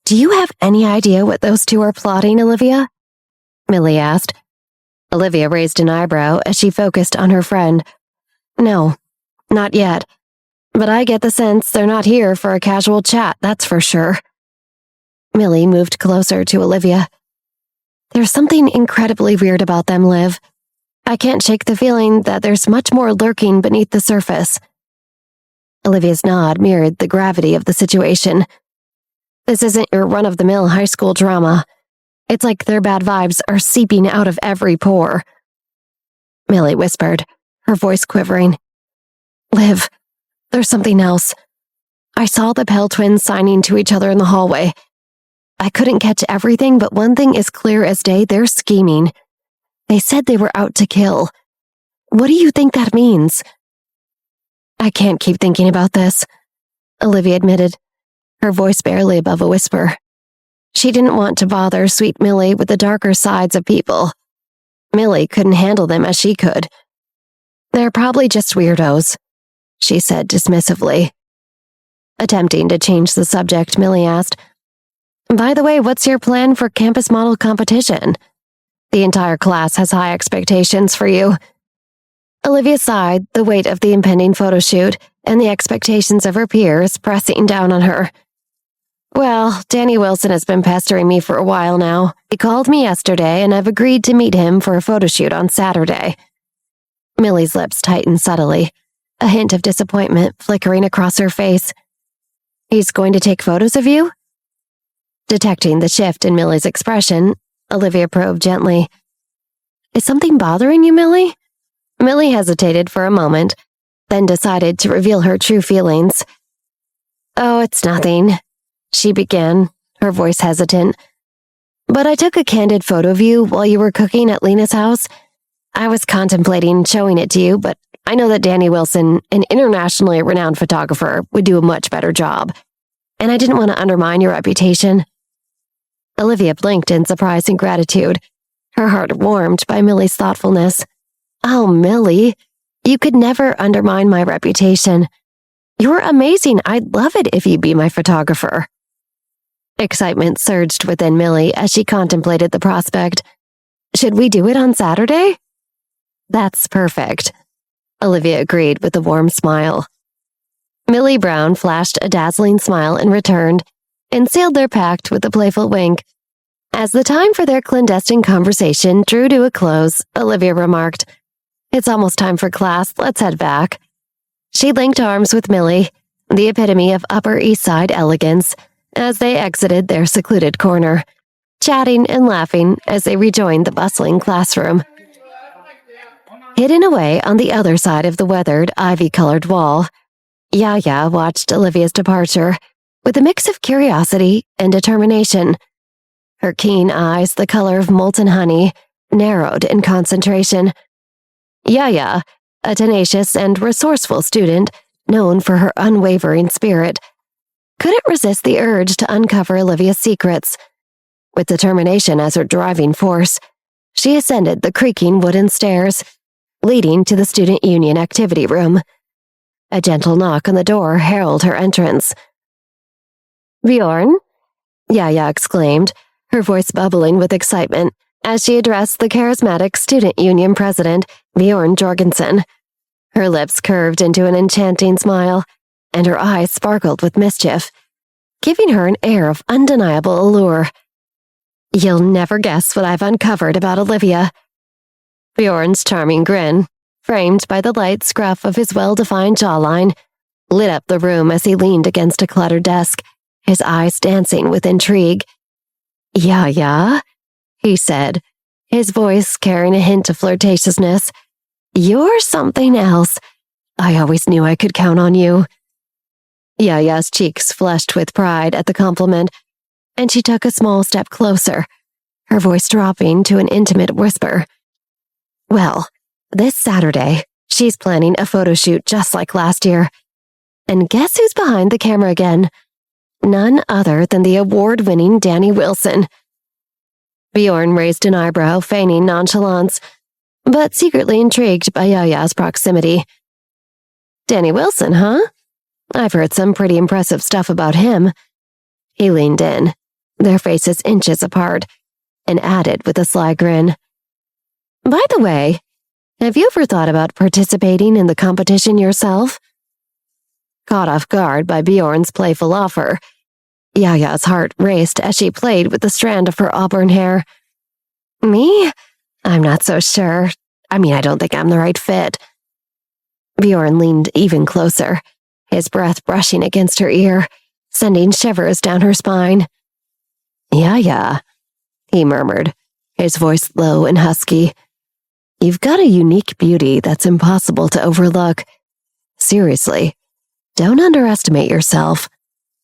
Do you have any idea what those 2 are plotting, Olivia? Millie asked. Olivia raised an eyebrow as she focused on her friend. No, not yet. But I get the sense they're not here for a casual chat, that's for sure. Millie moved closer to Olivia. There's something incredibly weird about them, Liv. I can't shake the feeling that there's much more lurking beneath the surface. Olivia's nod mirrored the gravity of the situation. This isn't your run-of-the-mill high school drama. It's like their bad vibes are seeping out of every pore. Millie whispered, her voice quivering. Liv, there's something else. I saw the Pell twins signing to each other in the hallway. I couldn't catch everything, but one thing is clear as day, they're scheming. They said they were out to kill. What do you think that means? I can't keep thinking about this, Olivia admitted, her voice barely above a whisper. She didn't want to bother sweet Millie with the darker sides of people. Millie couldn't handle them as she could. They're probably just weirdos, she said dismissively. Attempting to change the subject, Millie asked, By the way, what's your plan for campus model competition? The entire class has high expectations for you. Olivia sighed, the weight of the impending photo shoot and the expectations of her peers pressing down on her. Well, Danny Wilson has been pestering me for a while now. He called me yesterday and I've agreed to meet him for a photo shoot on Saturday. Millie's lips tightened subtly, a hint of disappointment flickering across her face. He's going to take photos of you? Detecting the shift in Millie's expression, Olivia probed gently. Is something bothering you, Millie? Millie hesitated for a moment, then decided to reveal her true feelings. Oh, it's nothing, she began, her voice hesitant. But I took a candid photo of you while you were cooking at Lena's house. I was contemplating showing it to you, but I know that Danny Wilson, an internationally renowned photographer, would do a much better job, and I didn't want to undermine your reputation. Olivia blinked in surprise and gratitude, her heart warmed by Millie's thoughtfulness. Oh, Millie, you could never undermine my reputation. You're amazing. I'd love it if you'd be my photographer. Excitement surged within Millie as she contemplated the prospect. Should we do it on Saturday? That's perfect, Olivia agreed with a warm smile. Millie Brown flashed a dazzling smile and returned, and sealed their pact with a playful wink. As the time for their clandestine conversation drew to a close, Olivia remarked, It's almost time for class, let's head back. She linked arms with Millie, the epitome of Upper East Side elegance, as they exited their secluded corner, chatting and laughing as they rejoined the bustling classroom. Hidden away on the other side of the weathered, ivy-colored wall, Yaya watched Olivia's departure with a mix of curiosity and determination. Her keen eyes, the color of molten honey, narrowed in concentration. Yaya, a tenacious and resourceful student known for her unwavering spirit, couldn't resist the urge to uncover Olivia's secrets. With determination as her driving force, she ascended the creaking wooden stairs, leading to the Student Union activity room. A gentle knock on the door heralded her entrance. Bjorn? Yaya exclaimed, her voice bubbling with excitement as she addressed the charismatic Student Union president, Bjorn Jorgensen. Her lips curved into an enchanting smile, and her eyes sparkled with mischief, giving her an air of undeniable allure. You'll never guess what I've uncovered about Olivia. Bjorn's charming grin, framed by the light scruff of his well-defined jawline, lit up the room as he leaned against a cluttered desk, his eyes dancing with intrigue. Yeah, he said, his voice carrying a hint of flirtatiousness. You're something else. I always knew I could count on you. Yaya's cheeks flushed with pride at the compliment, and she took a small step closer, her voice dropping to an intimate whisper. Well, this Saturday, she's planning a photo shoot just like last year. And guess who's behind the camera again? None other than the award-winning Danny Wilson. Bjorn raised an eyebrow, feigning nonchalance, but secretly intrigued by Yaya's proximity. Danny Wilson, huh? I've heard some pretty impressive stuff about him. He leaned in, their faces inches apart, and added with a sly grin. By the way, have you ever thought about participating in the competition yourself? Caught off guard by Bjorn's playful offer, Yaya's heart raced as she played with the strand of her auburn hair. Me? I'm not so sure. I don't think I'm the right fit. Bjorn leaned even closer, his breath brushing against her ear, sending shivers down her spine. Yeah, he murmured, his voice low and husky. You've got a unique beauty that's impossible to overlook. Seriously, don't underestimate yourself.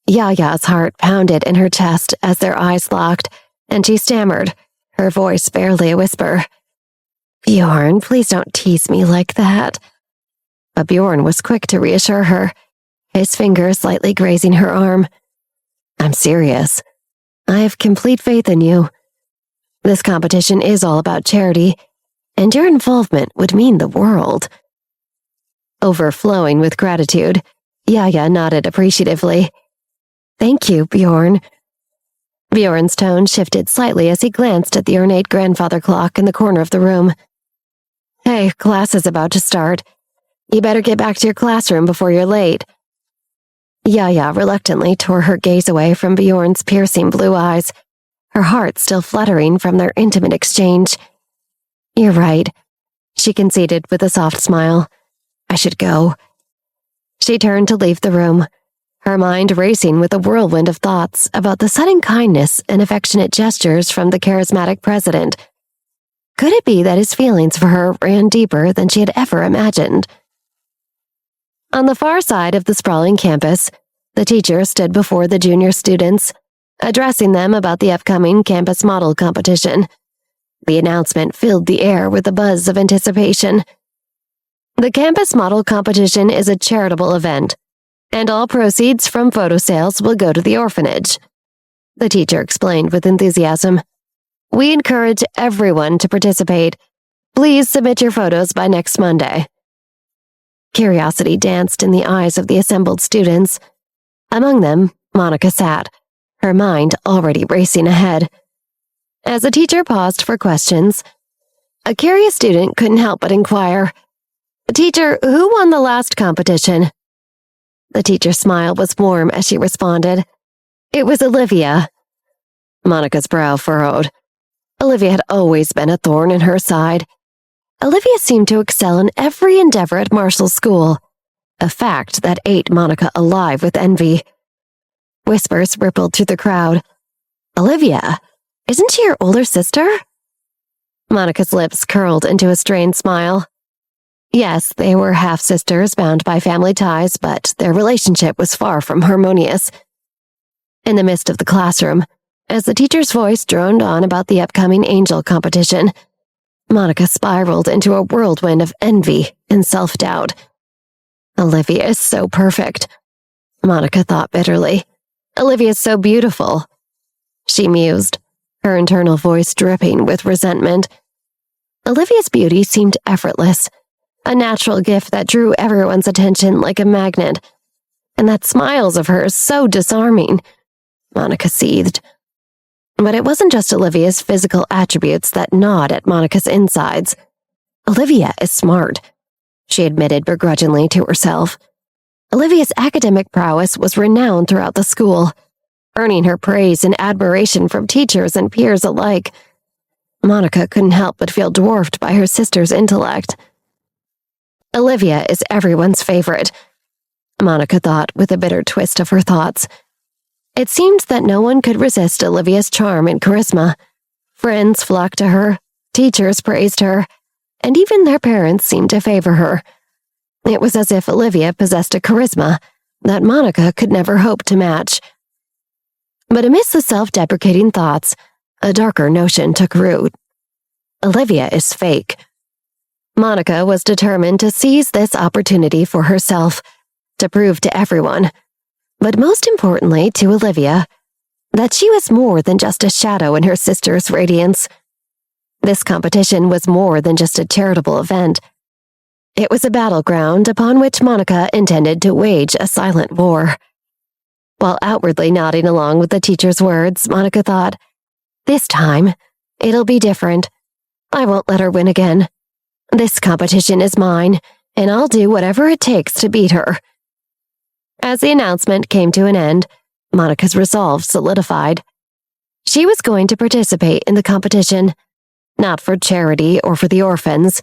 Yaya's heart pounded in her chest as their eyes locked, and she stammered, her voice barely a whisper. Bjorn, please don't tease me like that. but Bjorn was quick to reassure her, his finger slightly grazing her arm. I'm serious. I have complete faith in you. This competition is all about charity, and your involvement would mean the world. Overflowing with gratitude, Yaya nodded appreciatively. Thank you, Bjorn. Bjorn's tone shifted slightly as he glanced at the ornate grandfather clock in the corner of the room. Hey, class is about to start. You better get back to your classroom before you're late. Yaya reluctantly tore her gaze away from Bjorn's piercing blue eyes, her heart still fluttering from their intimate exchange. You're right, she conceded with a soft smile. I should go. She turned to leave the room, her mind racing with a whirlwind of thoughts about the sudden kindness and affectionate gestures from the charismatic president. Could it be that his feelings for her ran deeper than she had ever imagined? On the far side of the sprawling campus, the teacher stood before the junior students, addressing them about the upcoming campus model competition. The announcement filled the air with a buzz of anticipation. The campus model competition is a charitable event, and all proceeds from photo sales will go to the orphanage. The teacher explained with enthusiasm. We encourage everyone to participate. Please submit your photos by next Monday. Curiosity danced in the eyes of the assembled students. Among them, Monica sat, her mind already racing ahead. As the teacher paused for questions, a curious student couldn't help but inquire, Teacher, who won the last competition? The teacher's smile was warm as she responded, It was Olivia. Monica's brow furrowed. Olivia had always been a thorn in her side. Olivia seemed to excel in every endeavor at Marshall's school, a fact that ate Monica alive with envy. Whispers rippled through the crowd. Olivia, isn't she your older sister? Monica's lips curled into a strained smile. Yes, they were half-sisters bound by family ties, but their relationship was far from harmonious. In the midst of the classroom, as the teacher's voice droned on about the upcoming angel competition, Monica spiraled into a whirlwind of envy and self-doubt. Olivia is so perfect, Monica thought bitterly. Olivia is so beautiful. She mused, her internal voice dripping with resentment. Olivia's beauty seemed effortless, a natural gift that drew everyone's attention like a magnet. And that smiles of hers so disarming, Monica seethed. But it wasn't just Olivia's physical attributes that gnawed at Monica's insides. Olivia is smart, she admitted begrudgingly to herself. Olivia's academic prowess was renowned throughout the school, earning her praise and admiration from teachers and peers alike. Monica couldn't help but feel dwarfed by her sister's intellect. Olivia is everyone's favorite, Monica thought with a bitter twist of her thoughts. It seemed that no one could resist Olivia's charm and charisma. Friends flocked to her, teachers praised her, and even their parents seemed to favor her. It was as if Olivia possessed a charisma that Monica could never hope to match. But amidst the self-deprecating thoughts, a darker notion took root. Olivia is fake. Monica was determined to seize this opportunity for herself, to prove to everyone, but most importantly to Olivia, that she was more than just a shadow in her sister's radiance. This competition was more than just a charitable event. It was a battleground upon which Monica intended to wage a silent war. While outwardly nodding along with the teacher's words, Monica thought, This time, it'll be different. I won't let her win again. This competition is mine, and I'll do whatever it takes to beat her. As the announcement came to an end, Monica's resolve solidified. She was going to participate in the competition, not for charity or for the orphans,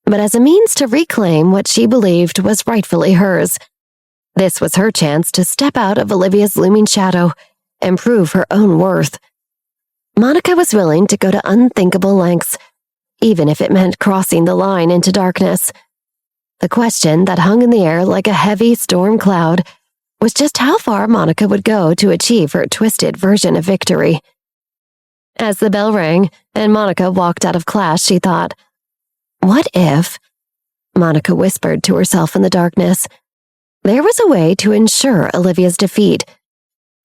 but as a means to reclaim what she believed was rightfully hers. This was her chance to step out of Olivia's looming shadow and prove her own worth. Monica was willing to go to unthinkable lengths, even if it meant crossing the line into darkness. The question that hung in the air like a heavy storm cloud was just how far Monica would go to achieve her twisted version of victory. As the bell rang and Monica walked out of class, she thought, What if Monica whispered to herself in the darkness. There was a way to ensure Olivia's defeat,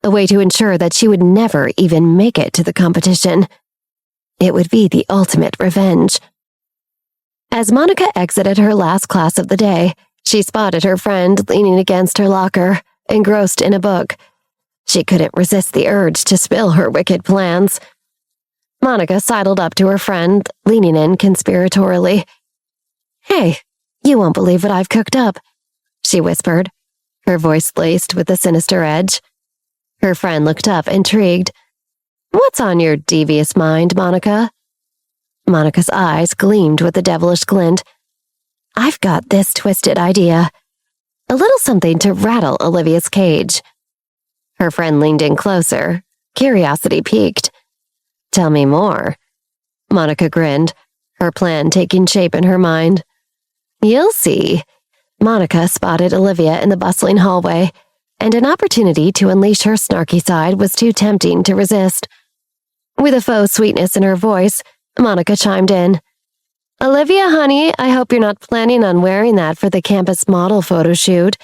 a way to ensure that she would never even make it to the competition. It would be the ultimate revenge. As Monica exited her last class of the day, she spotted her friend leaning against her locker, engrossed in a book. She couldn't resist the urge to spill her wicked plans. Monica sidled up to her friend, leaning in conspiratorially. "Hey, you won't believe what I've cooked up," she whispered, her voice laced with a sinister edge. Her friend looked up, intrigued. "What's on your devious mind, Monica?" Monica's eyes gleamed with a devilish glint. "I've got this twisted idea. A little something to rattle Olivia's cage." Her friend leaned in closer, curiosity piqued. "Tell me more." Monica grinned, her plan taking shape in her mind. "You'll see." Monica spotted Olivia in the bustling hallway, and an opportunity to unleash her snarky side was too tempting to resist. With a faux sweetness in her voice, Monica chimed in. "Olivia, honey, I hope you're not planning on wearing that for the campus model photo shoot."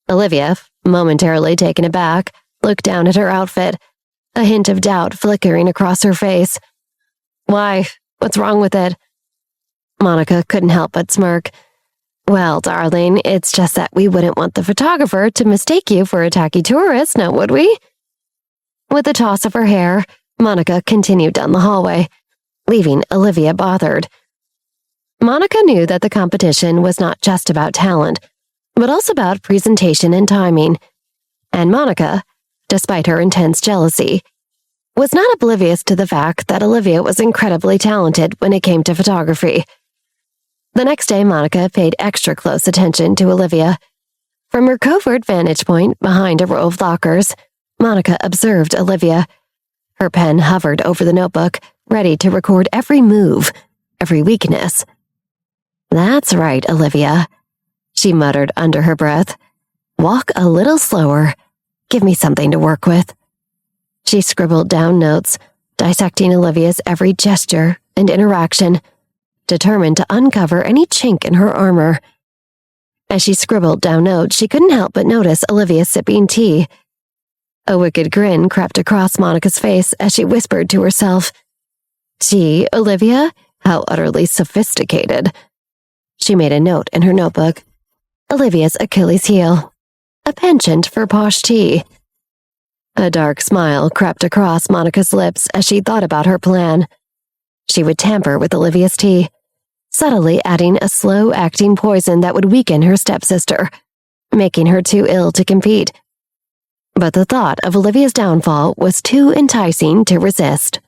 Olivia, momentarily taken aback, looked down at her outfit, a hint of doubt flickering across her face. "Why? What's wrong with it?" Monica couldn't help but smirk. "Well, darling, it's just that we wouldn't want the photographer to mistake you for a tacky tourist, now would we?" With a toss of her hair, Monica continued down the hallway, leaving Olivia bothered. Monica knew that the competition was not just about talent, but also about presentation and timing. And Monica, despite her intense jealousy, was not oblivious to the fact that Olivia was incredibly talented when it came to photography. The next day, Monica paid extra close attention to Olivia. From her covert vantage point behind a row of lockers, Monica observed Olivia. Her pen hovered over the notebook, ready to record every move, every weakness. "That's right, Olivia," she muttered under her breath. "Walk a little slower. Give me something to work with." She scribbled down notes, dissecting Olivia's every gesture and interaction, determined to uncover any chink in her armor. As she scribbled down notes, she couldn't help but notice Olivia sipping tea. A wicked grin crept across Monica's face as she whispered to herself, "Gee, Olivia, how utterly sophisticated." She made a note in her notebook. Olivia's Achilles heel. A penchant for posh tea. A dark smile crept across Monica's lips as she thought about her plan. She would tamper with Olivia's tea, subtly adding a slow-acting poison that would weaken her stepsister, making her too ill to compete. But the thought of Olivia's downfall was too enticing to resist.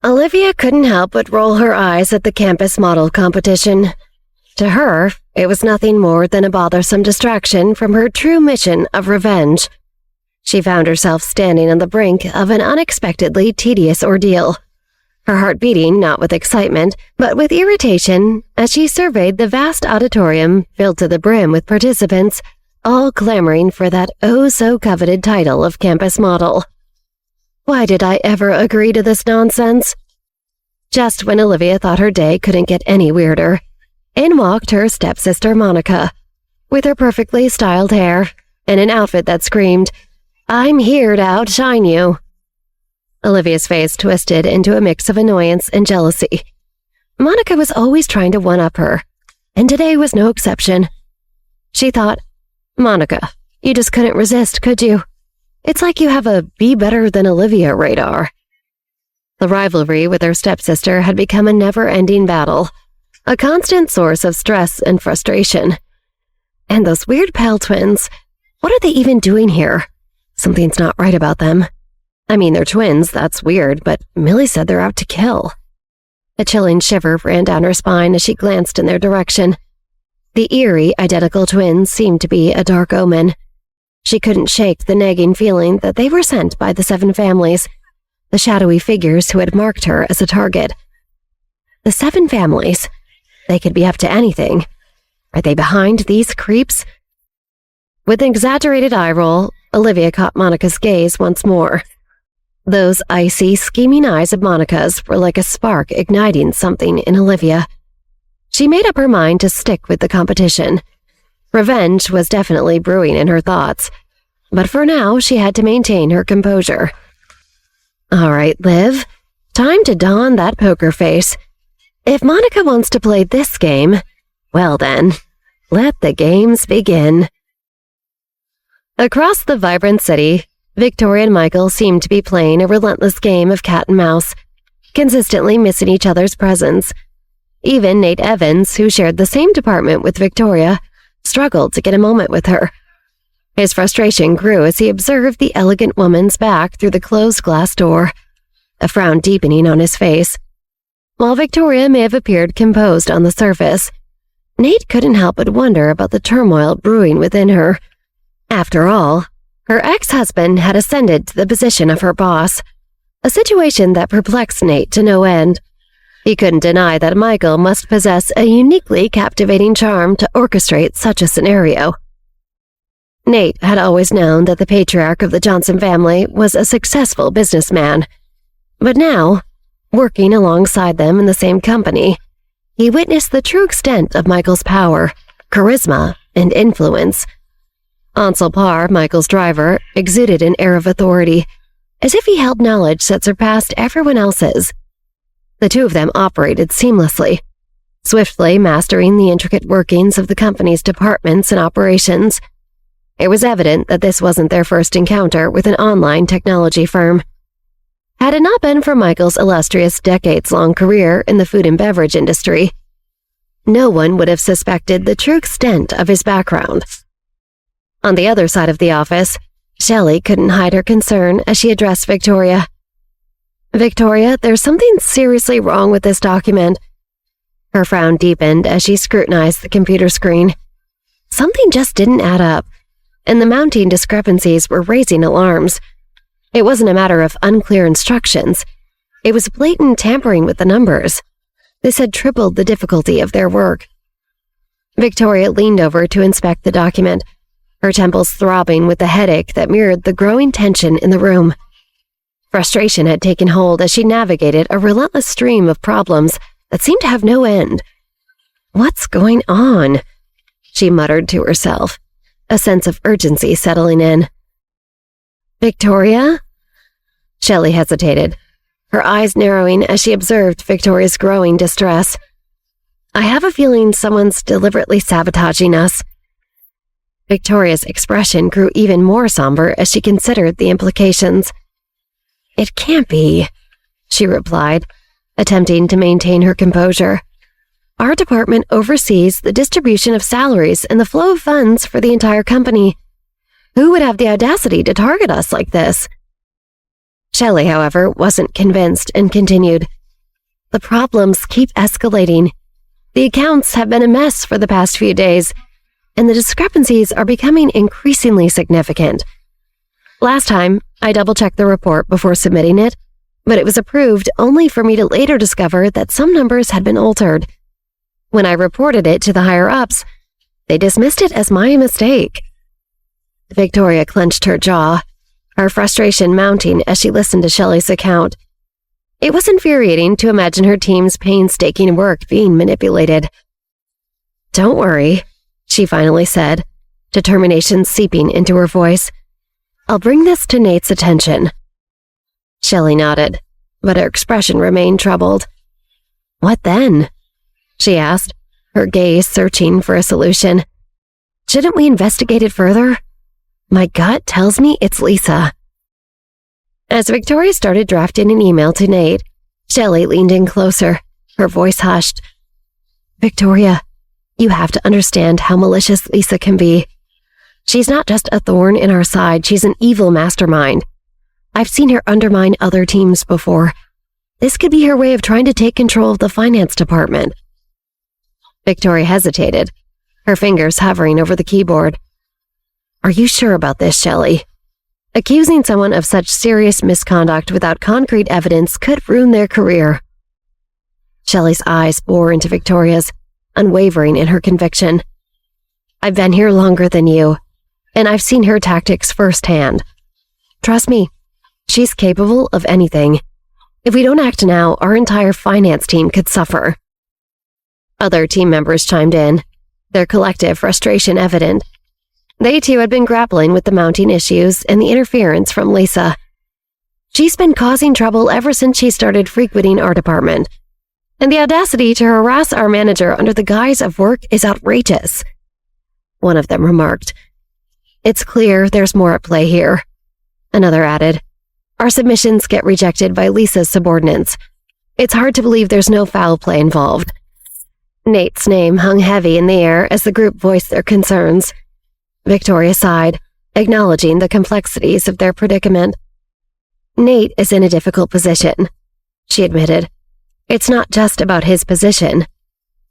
Olivia couldn't help but roll her eyes at the campus model competition. To her, it was nothing more than a bothersome distraction from her true mission of revenge. She found herself standing on the brink of an unexpectedly tedious ordeal, her heart beating not with excitement, but with irritation as she surveyed the vast auditorium filled to the brim with participants, all clamoring for that oh-so-coveted title of campus model. Why did I ever agree to this nonsense? Just when Olivia thought her day couldn't get any weirder, in walked her stepsister Monica, with her perfectly styled hair and an outfit that screamed, "I'm here to outshine you." Olivia's face twisted into a mix of annoyance and jealousy. Monica was always trying to one-up her, and today was no exception. She thought, "Monica, you just couldn't resist, could you? It's like you have a be-better-than-Olivia radar." The rivalry with her stepsister had become a never-ending battle, a constant source of stress and frustration. And those weird pal twins, what are they even doing here? Something's not right about them. I mean, they're twins, that's weird, but Millie said they're out to kill. A chilling shiver ran down her spine as she glanced in their direction. The eerie, identical twins seemed to be a dark omen. She couldn't shake the nagging feeling that they were sent by the 7 families, the shadowy figures who had marked her as a target. The 7 families. They could be up to anything. Are they behind these creeps? With an exaggerated eye roll, Olivia caught Monica's gaze once more. Those icy, scheming eyes of Monica's were like a spark igniting something in Olivia. She made up her mind to stick with the competition. Revenge was definitely brewing in her thoughts, but for now she had to maintain her composure. All right, Liv, time to don that poker face. If Monica wants to play this game, well then, let the games begin. Across the vibrant city, Victoria and Michael seemed to be playing a relentless game of cat and mouse, consistently missing each other's presence. Even Nate Evans, who shared the same department with Victoria, struggled to get a moment with her. His frustration grew as he observed the elegant woman's back through the closed glass door, a frown deepening on his face. While Victoria may have appeared composed on the surface, Nate couldn't help but wonder about the turmoil brewing within her. After all, her ex-husband had ascended to the position of her boss, a situation that perplexed Nate to no end. He couldn't deny that Michael must possess a uniquely captivating charm to orchestrate such a scenario. Nate had always known that the patriarch of the Johnson family was a successful businessman, but now, working alongside them in the same company, he witnessed the true extent of Michael's power, charisma, and influence. Ansel Parr, Michael's driver, exuded an air of authority, as if he held knowledge that surpassed everyone else's. The two of them operated seamlessly, swiftly mastering the intricate workings of the company's departments and operations. It was evident that this wasn't their first encounter with an online technology firm. Had it not been for Michael's illustrious decades-long career in the food and beverage industry, no one would have suspected the true extent of his background. On the other side of the office, Shelley couldn't hide her concern as she addressed Victoria. Victoria, there's something seriously wrong with this document. Her frown deepened as she scrutinized the computer screen. Something just didn't add up, and the mounting discrepancies were raising alarms. It wasn't a matter of unclear instructions. It was blatant tampering with the numbers. This had tripled the difficulty of their work. Victoria leaned over to inspect the document, her temples throbbing with the headache that mirrored the growing tension in the room. Frustration had taken hold as she navigated a relentless stream of problems that seemed to have no end. What's going on? She muttered to herself, a sense of urgency settling in. Victoria? Shelley hesitated, her eyes narrowing as she observed Victoria's growing distress. I have a feeling someone's deliberately sabotaging us. Victoria's expression grew even more somber as she considered the implications. It can't be, she replied, attempting to maintain her composure. Our department oversees the distribution of salaries and the flow of funds for the entire company. Who would have the audacity to target us like this? Shelley, however, wasn't convinced and continued. The problems keep escalating. The accounts have been a mess for the past few days, and the discrepancies are becoming increasingly significant. Last time, I double-checked the report before submitting it, but it was approved only for me to later discover that some numbers had been altered. When I reported it to the higher-ups, they dismissed it as my mistake. Victoria clenched her jaw, her frustration mounting as she listened to Shelley's account. It was infuriating to imagine her team's painstaking work being manipulated. Don't worry, she finally said, determination seeping into her voice. I'll bring this to Nate's attention. Shelley nodded, but her expression remained troubled. What then? She asked, her gaze searching for a solution. Shouldn't we investigate it further? My gut tells me it's Lisa. As Victoria started drafting an email to Nate, Shelley leaned in closer, her voice hushed. Victoria, you have to understand how malicious Lisa can be. She's not just a thorn in our side, she's an evil mastermind. I've seen her undermine other teams before. This could be her way of trying to take control of the finance department. Victoria hesitated, her fingers hovering over the keyboard. Are you sure about this, Shelley? Accusing someone of such serious misconduct without concrete evidence could ruin their career. Shelley's eyes bore into Victoria's, unwavering in her conviction. I've been here longer than you, and I've seen her tactics firsthand. Trust me, She's capable of anything. If we don't act now, our entire finance team could suffer. Other team members chimed in, their collective frustration evident. They too had been grappling with the mounting issues and the interference from Lisa. She's been causing trouble ever since she started frequenting our department, and the audacity to harass our manager under the guise of work is outrageous. One of them remarked. It's clear there's more at play here. Another added. Our submissions get rejected by Lisa's subordinates. It's hard to believe there's no foul play involved. Nate's name hung heavy in the air as the group voiced their concerns. Victoria sighed, acknowledging the complexities of their predicament. Nate is in a difficult position, she admitted. It's not just about his position.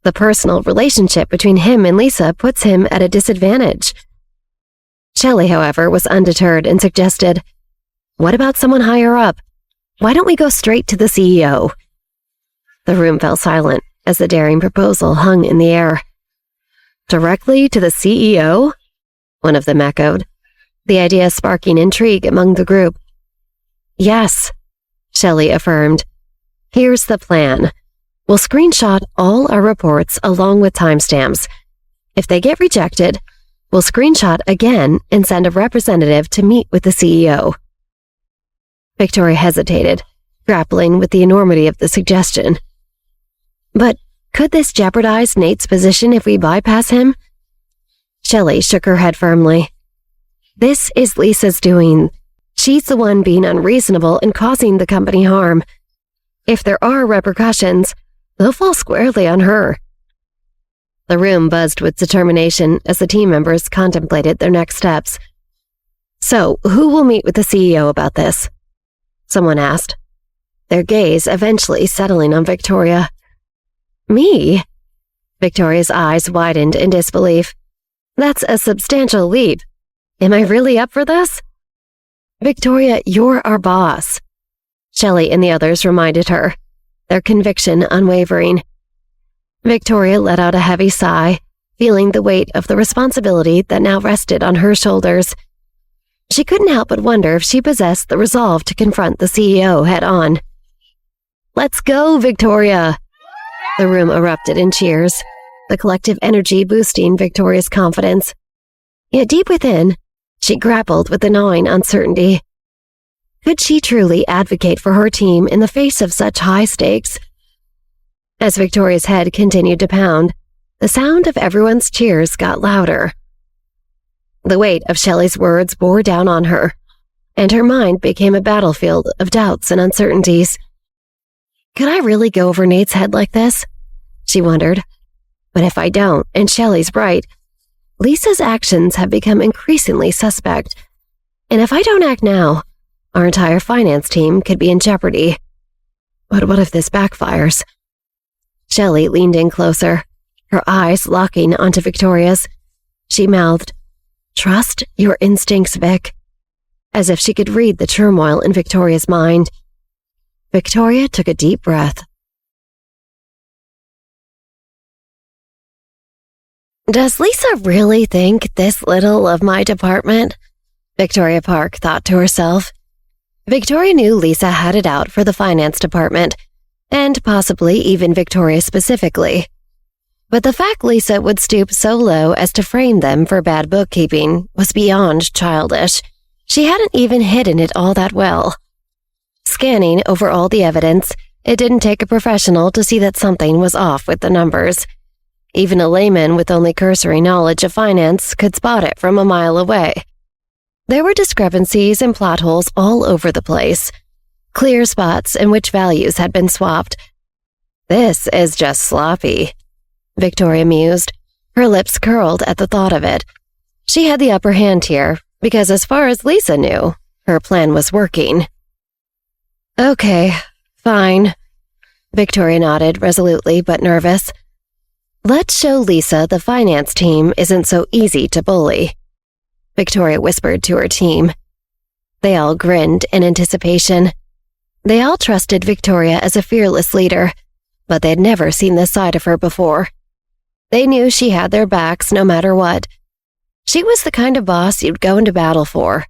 The personal relationship between him and Lisa puts him at a disadvantage. Shelley, however, was undeterred and suggested, what about someone higher up? Why don't we go straight to the CEO? The room fell silent as the daring proposal hung in the air. Directly to the CEO? One of them echoed, the idea sparking intrigue among the group. Yes, Shelley affirmed. Here's the plan. We'll screenshot all our reports along with timestamps. If they get rejected, we'll screenshot again and send a representative to meet with the CEO. Victoria hesitated, grappling with the enormity of the suggestion. But could this jeopardize Nate's position if we bypass him? Shelley shook her head firmly. This is Lisa's doing. She's the one being unreasonable and causing the company harm. If there are repercussions, they'll fall squarely on her. The room buzzed with determination as the team members contemplated their next steps. So, who will meet with the CEO about this? Someone asked, their gaze eventually settling on Victoria. Me? Victoria's eyes widened in disbelief. That's a substantial leap. Am I really up for this? Victoria, you're our boss. Shelley and the others reminded her, their conviction unwavering. Victoria let out a heavy sigh, feeling the weight of the responsibility that now rested on her shoulders. She couldn't help but wonder if she possessed the resolve to confront the CEO head-on. Let's go, Victoria! The room erupted in cheers, the collective energy boosting Victoria's confidence. Yet deep within, she grappled with the gnawing uncertainty. Could she truly advocate for her team in the face of such high stakes? As Victoria's head continued to pound, the sound of everyone's cheers got louder. The weight of Shelley's words bore down on her, and her mind became a battlefield of doubts and uncertainties. Could I really go over Nate's head like this? She wondered. But if I don't, and Shelley's right, Lisa's actions have become increasingly suspect. And if I don't act now, our entire finance team could be in jeopardy. But what if this backfires? Shelley leaned in closer, her eyes locking onto Victoria's. She mouthed, "Trust your instincts, Vic," as if she could read the turmoil in Victoria's mind. Victoria took a deep breath. Does Lisa really think this little of my department? Victoria Park thought to herself. Victoria knew Lisa had it out for the finance department, and possibly even Victoria specifically. But the fact Lisa would stoop so low as to frame them for bad bookkeeping was beyond childish. She hadn't even hidden it all that well. Scanning over all the evidence, it didn't take a professional to see that something was off with the numbers. Even a layman with only cursory knowledge of finance could spot it from a mile away. There were discrepancies and plot holes all over the place, clear spots in which values had been swapped. This is just sloppy, Victoria mused, her lips curled at the thought of it. She had the upper hand here, because as far as Lisa knew, her plan was working. Okay, fine. Victoria nodded resolutely but nervous. Let's show Lisa the finance team isn't so easy to bully, Victoria whispered to her team. They all grinned in anticipation. They all trusted Victoria as a fearless leader, but they'd never seen this side of her before. They knew she had their backs no matter what. She was the kind of boss you'd go into battle for,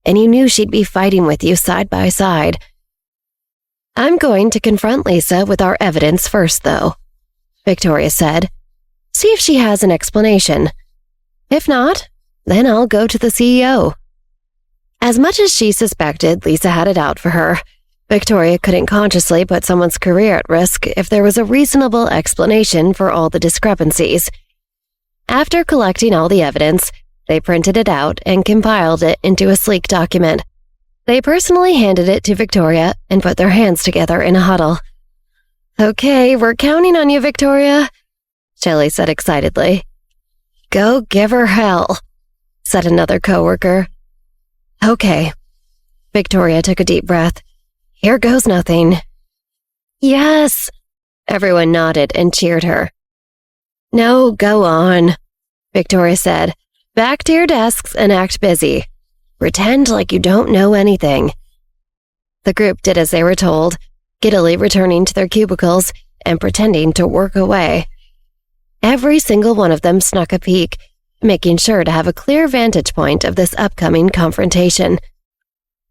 and you knew she'd be fighting with you side by side. I'm going to confront Lisa with our evidence first, though, Victoria said. See if she has an explanation. If not, then I'll go to the CEO. As much as she suspected Lisa had it out for her, Victoria couldn't consciously put someone's career at risk if there was a reasonable explanation for all the discrepancies. After collecting all the evidence, they printed it out and compiled it into a sleek document. They personally handed it to Victoria and put their hands together in a huddle. Okay, we're counting on you, Victoria, Shelley said excitedly. Go give her hell, said another coworker. Okay. Victoria took a deep breath. Here goes nothing. Yes, everyone nodded and cheered her. No, go on, Victoria said. Back to your desks and act busy. Pretend like you don't know anything. The group did as they were told, giddily returning to their cubicles and pretending to work away. Every single one of them snuck a peek, making sure to have a clear vantage point of this upcoming confrontation.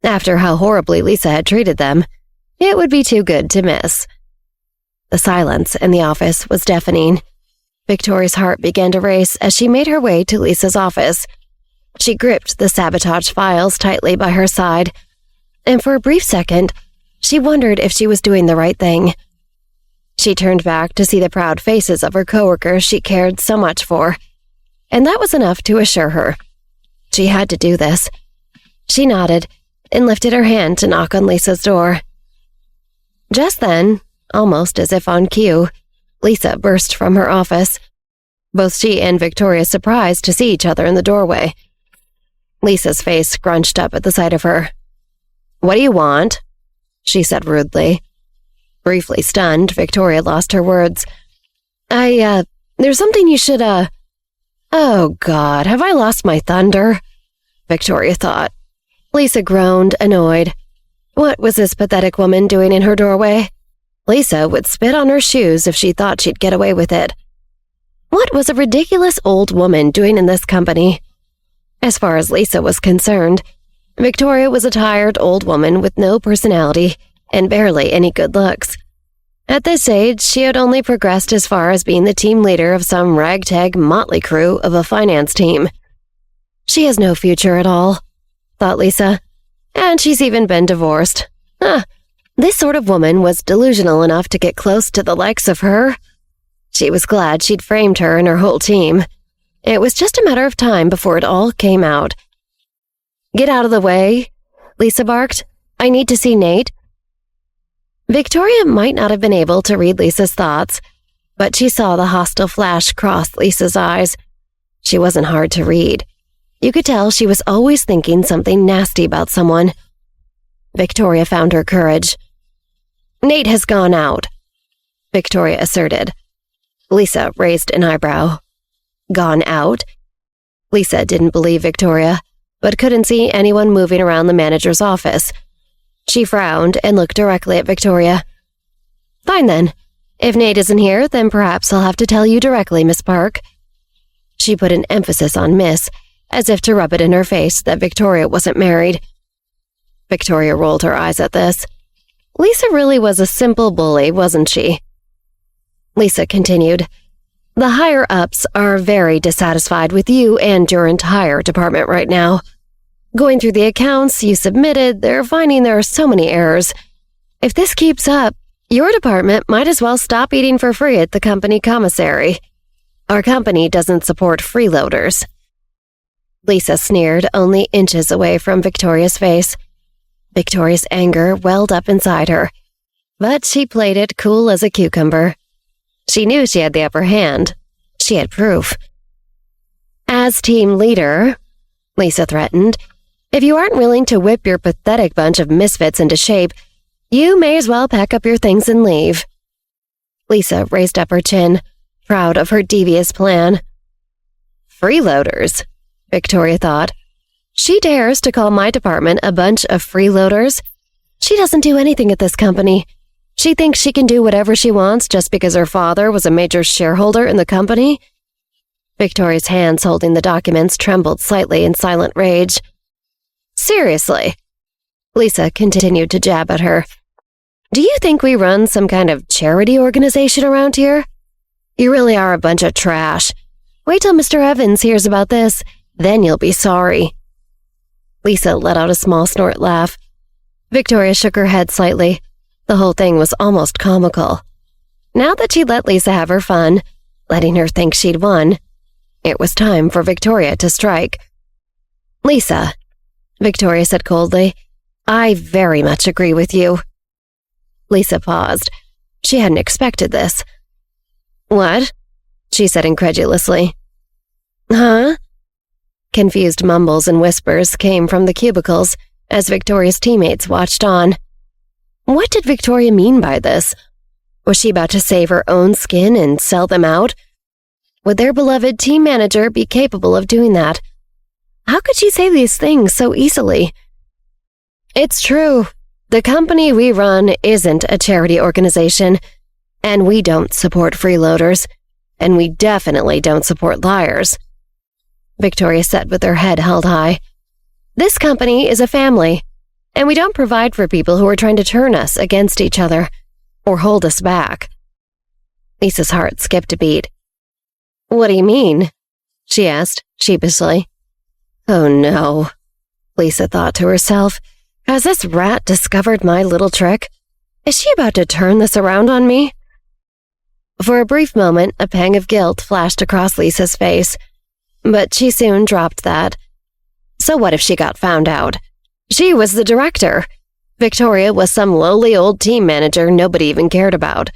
After how horribly Lisa had treated them, it would be too good to miss. The silence in the office was deafening. Victoria's heart began to race as she made her way to Lisa's office. She gripped the sabotage files tightly by her side, and for a brief second, she wondered if she was doing the right thing. She turned back to see the proud faces of her coworkers she cared so much for, and that was enough to assure her. She had to do this. She nodded and lifted her hand to knock on Lisa's door. Just then, almost as if on cue, Lisa burst from her office. Both she and Victoria surprised to see each other in the doorway. Lisa's face scrunched up at the sight of her. What do you want? She said rudely. Briefly stunned, Victoria lost her words. There's something you should, Oh, God, have I lost my thunder? Victoria thought. Lisa groaned, annoyed. What was this pathetic woman doing in her doorway? Lisa would spit on her shoes if she thought she'd get away with it. What was a ridiculous old woman doing in this company? As far as Lisa was concerned, Victoria was a tired old woman with no personality and barely any good looks. At this age, she had only progressed as far as being the team leader of some ragtag motley crew of a finance team. She has no future at all, thought Lisa, and she's even been divorced. This sort of woman was delusional enough to get close to the likes of her. She was glad she'd framed her and her whole team. It was just a matter of time before it all came out. Get out of the way, Lisa barked. I need to see Nate. Victoria might not have been able to read Lisa's thoughts, but she saw the hostile flash cross Lisa's eyes. She wasn't hard to read. You could tell she was always thinking something nasty about someone. Victoria found her courage. Nate has gone out, Victoria asserted. Lisa raised an eyebrow. Gone out? Lisa didn't believe Victoria, but couldn't see anyone moving around the manager's office. She frowned and looked directly at Victoria. Fine then. If Nate isn't here, then perhaps I'll have to tell you directly, Miss Park. She put an emphasis on Miss, as if to rub it in her face that Victoria wasn't married. Victoria rolled her eyes at this. Lisa really was a simple bully, wasn't she? Lisa continued. The higher-ups are very dissatisfied with you and your entire department right now. Going through the accounts you submitted, they're finding there are so many errors. If this keeps up, your department might as well stop eating for free at the company commissary. Our company doesn't support freeloaders. Lisa sneered, only inches away from Victoria's face. Victoria's anger welled up inside her, but she played it cool as a cucumber. She knew she had the upper hand. She had proof. As team leader, Lisa threatened, if you aren't willing to whip your pathetic bunch of misfits into shape, you may as well pack up your things and leave. Lisa raised up her chin, proud of her devious plan. Freeloaders, Victoria thought. She dares to call my department a bunch of freeloaders? She doesn't do anything at this company. She thinks she can do whatever she wants just because her father was a major shareholder in the company? Victoria's hands holding the documents trembled slightly in silent rage. Seriously. Lisa continued to jab at her. Do you think we run some kind of charity organization around here? You really are a bunch of trash. Wait till Mr. Evans hears about this, then you'll be sorry. Lisa let out a small snort laugh. Victoria shook her head slightly. The whole thing was almost comical. Now that she'd let Lisa have her fun, letting her think she'd won, it was time for Victoria to strike. Lisa, Victoria said coldly, I very much agree with you. Lisa paused. She hadn't expected this. What? She said incredulously. Huh? Confused mumbles and whispers came from the cubicles as Victoria's teammates watched on. What did Victoria mean by this? Was she about to save her own skin and sell them out? Would their beloved team manager be capable of doing that? How could she say these things so easily? It's true. The company we run isn't a charity organization, and we don't support freeloaders, and we definitely don't support liars. Victoria said with her head held high. This company is a family, and we don't provide for people who are trying to turn us against each other or hold us back. Lisa's heart skipped a beat. What do you mean? She asked sheepishly. Oh no, Lisa thought to herself. Has this rat discovered my little trick? Is she about to turn this around on me? For a brief moment, a pang of guilt flashed across Lisa's face, but she soon dropped that. So what if she got found out? She was the director. Victoria was some lowly old team manager nobody even cared about.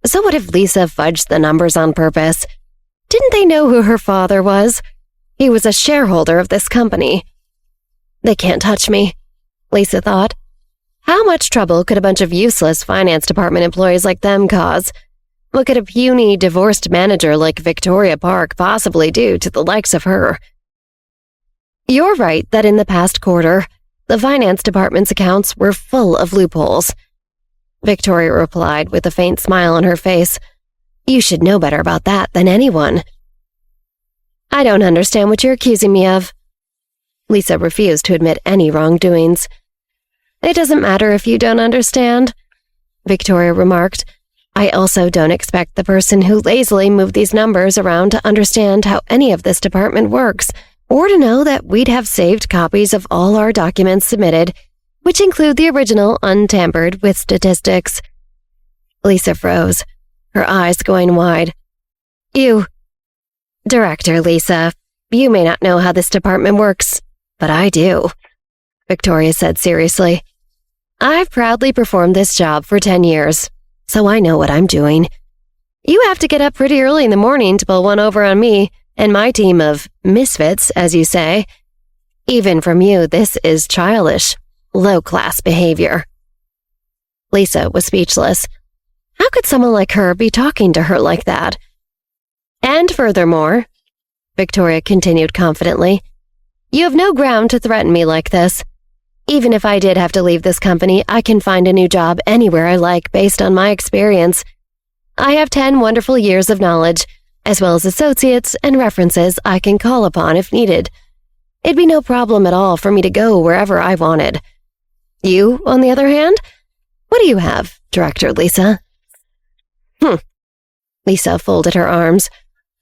So what if Lisa fudged the numbers on purpose? Didn't they know who her father was? He was a shareholder of this company. They can't touch me, Lisa thought. How much trouble could a bunch of useless finance department employees like them cause? What could a puny, divorced manager like Victoria Park possibly do to the likes of her? You're right that in the past quarter, the finance department's accounts were full of loopholes. Victoria replied with a faint smile on her face. You should know better about that than anyone. I don't understand what you're accusing me of. Lisa refused to admit any wrongdoings. It doesn't matter if you don't understand, Victoria remarked. I also don't expect the person who lazily moved these numbers around to understand how any of this department works, or to know that we'd have saved copies of all our documents submitted, which include the original untampered with statistics. Lisa froze, her eyes going wide. You, Director Lisa, you may not know how this department works, but I do, Victoria said seriously. I've proudly performed this job for 10 years, so I know what I'm doing. You have to get up pretty early in the morning to pull one over on me and my team of misfits, as you say. Even from you, this is childish, low-class behavior. Lisa was speechless. How could someone like her be talking to her like that? And furthermore, Victoria continued confidently, you have no ground to threaten me like this. Even if I did have to leave this company, I can find a new job anywhere I like based on my experience. I have 10 wonderful years of knowledge, as well as associates and references I can call upon if needed. It'd be no problem at all for me to go wherever I wanted. You, on the other hand? What do you have, Director Lisa? Lisa folded her arms.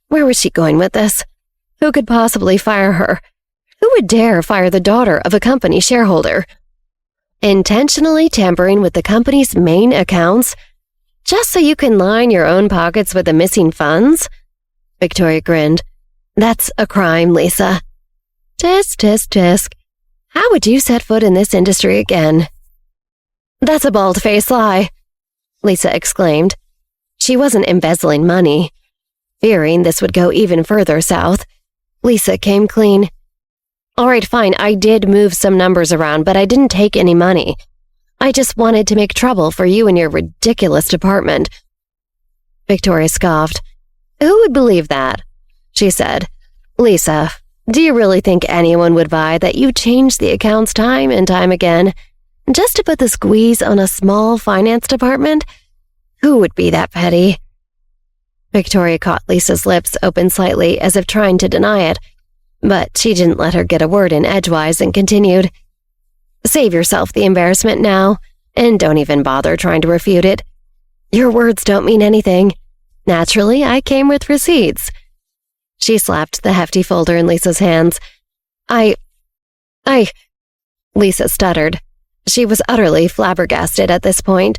Where was she going with this? Who could possibly fire her? Who would dare fire the daughter of a company shareholder? Intentionally tampering with the company's main accounts? Just so you can line your own pockets with the missing funds? Victoria grinned. That's a crime, Lisa. Tisk, tisk, tisk. How would you set foot in this industry again? That's a bald-faced lie, Lisa exclaimed. She wasn't embezzling money. Fearing this would go even further south, Lisa came clean. All right, fine, I did move some numbers around, but I didn't take any money. I just wanted to make trouble for you and your ridiculous department. Victoria scoffed. Who would believe that? She said. Lisa, do you really think anyone would buy that you changed the accounts time and time again just to put the squeeze on a small finance department? Who would be that petty? Victoria caught Lisa's lips open slightly as if trying to deny it. But she didn't let her get a word in edgewise and continued, "Save yourself the embarrassment now, and don't even bother trying to refute it. Your words don't mean anything. Naturally, I came with receipts." She slapped the hefty folder in Lisa's hands. I... Lisa stuttered. She was utterly flabbergasted at this point.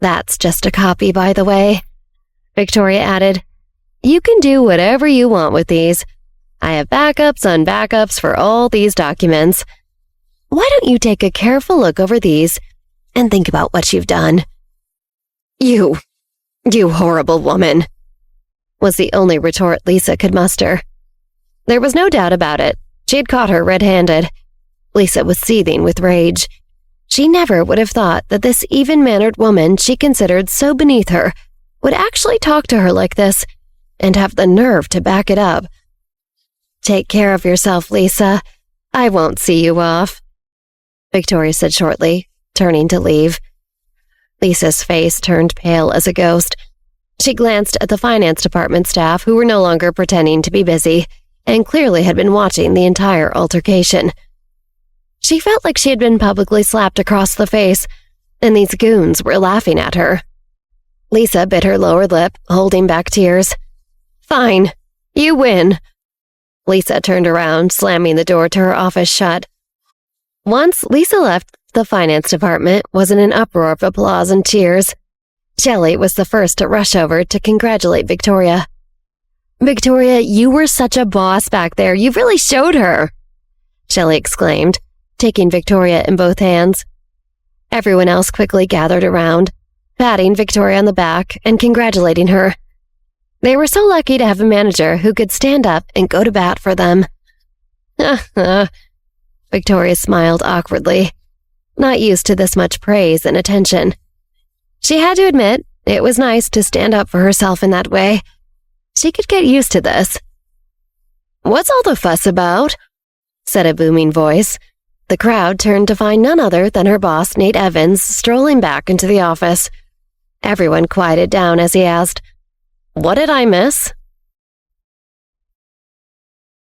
"That's just a copy, by the way," Victoria added. "You can do whatever you want with these. I have backups on backups for all these documents. Why don't you take a careful look over these and think about what you've done?" You horrible woman," was the only retort Lisa could muster. There was no doubt about it. She had caught her red-handed. Lisa was seething with rage. She never would have thought that this even-mannered woman she considered so beneath her would actually talk to her like this and have the nerve to back it up. "Take care of yourself, Lisa. I won't see you off," Victoria said shortly, turning to leave. Lisa's face turned pale as a ghost. She glanced at the finance department staff, who were no longer pretending to be busy and clearly had been watching the entire altercation. She felt like she had been publicly slapped across the face, and these goons were laughing at her. Lisa bit her lower lip, holding back tears. "Fine, you win." Lisa turned around, slamming the door to her office shut. Once Lisa left, the finance department was in an uproar of applause and cheers. Shelley was the first to rush over to congratulate Victoria. "Victoria, you were such a boss back there. You really showed her," Shelley exclaimed, taking Victoria in both hands. Everyone else quickly gathered around, patting Victoria on the back and congratulating her. They were so lucky to have a manager who could stand up and go to bat for them. Victoria smiled awkwardly, not used to this much praise and attention. She had to admit, it was nice to stand up for herself in that way. She could get used to this. "What's all the fuss about?" said a booming voice. The crowd turned to find none other than her boss, Nate Evans, strolling back into the office. Everyone quieted down as he asked, "What did I miss?"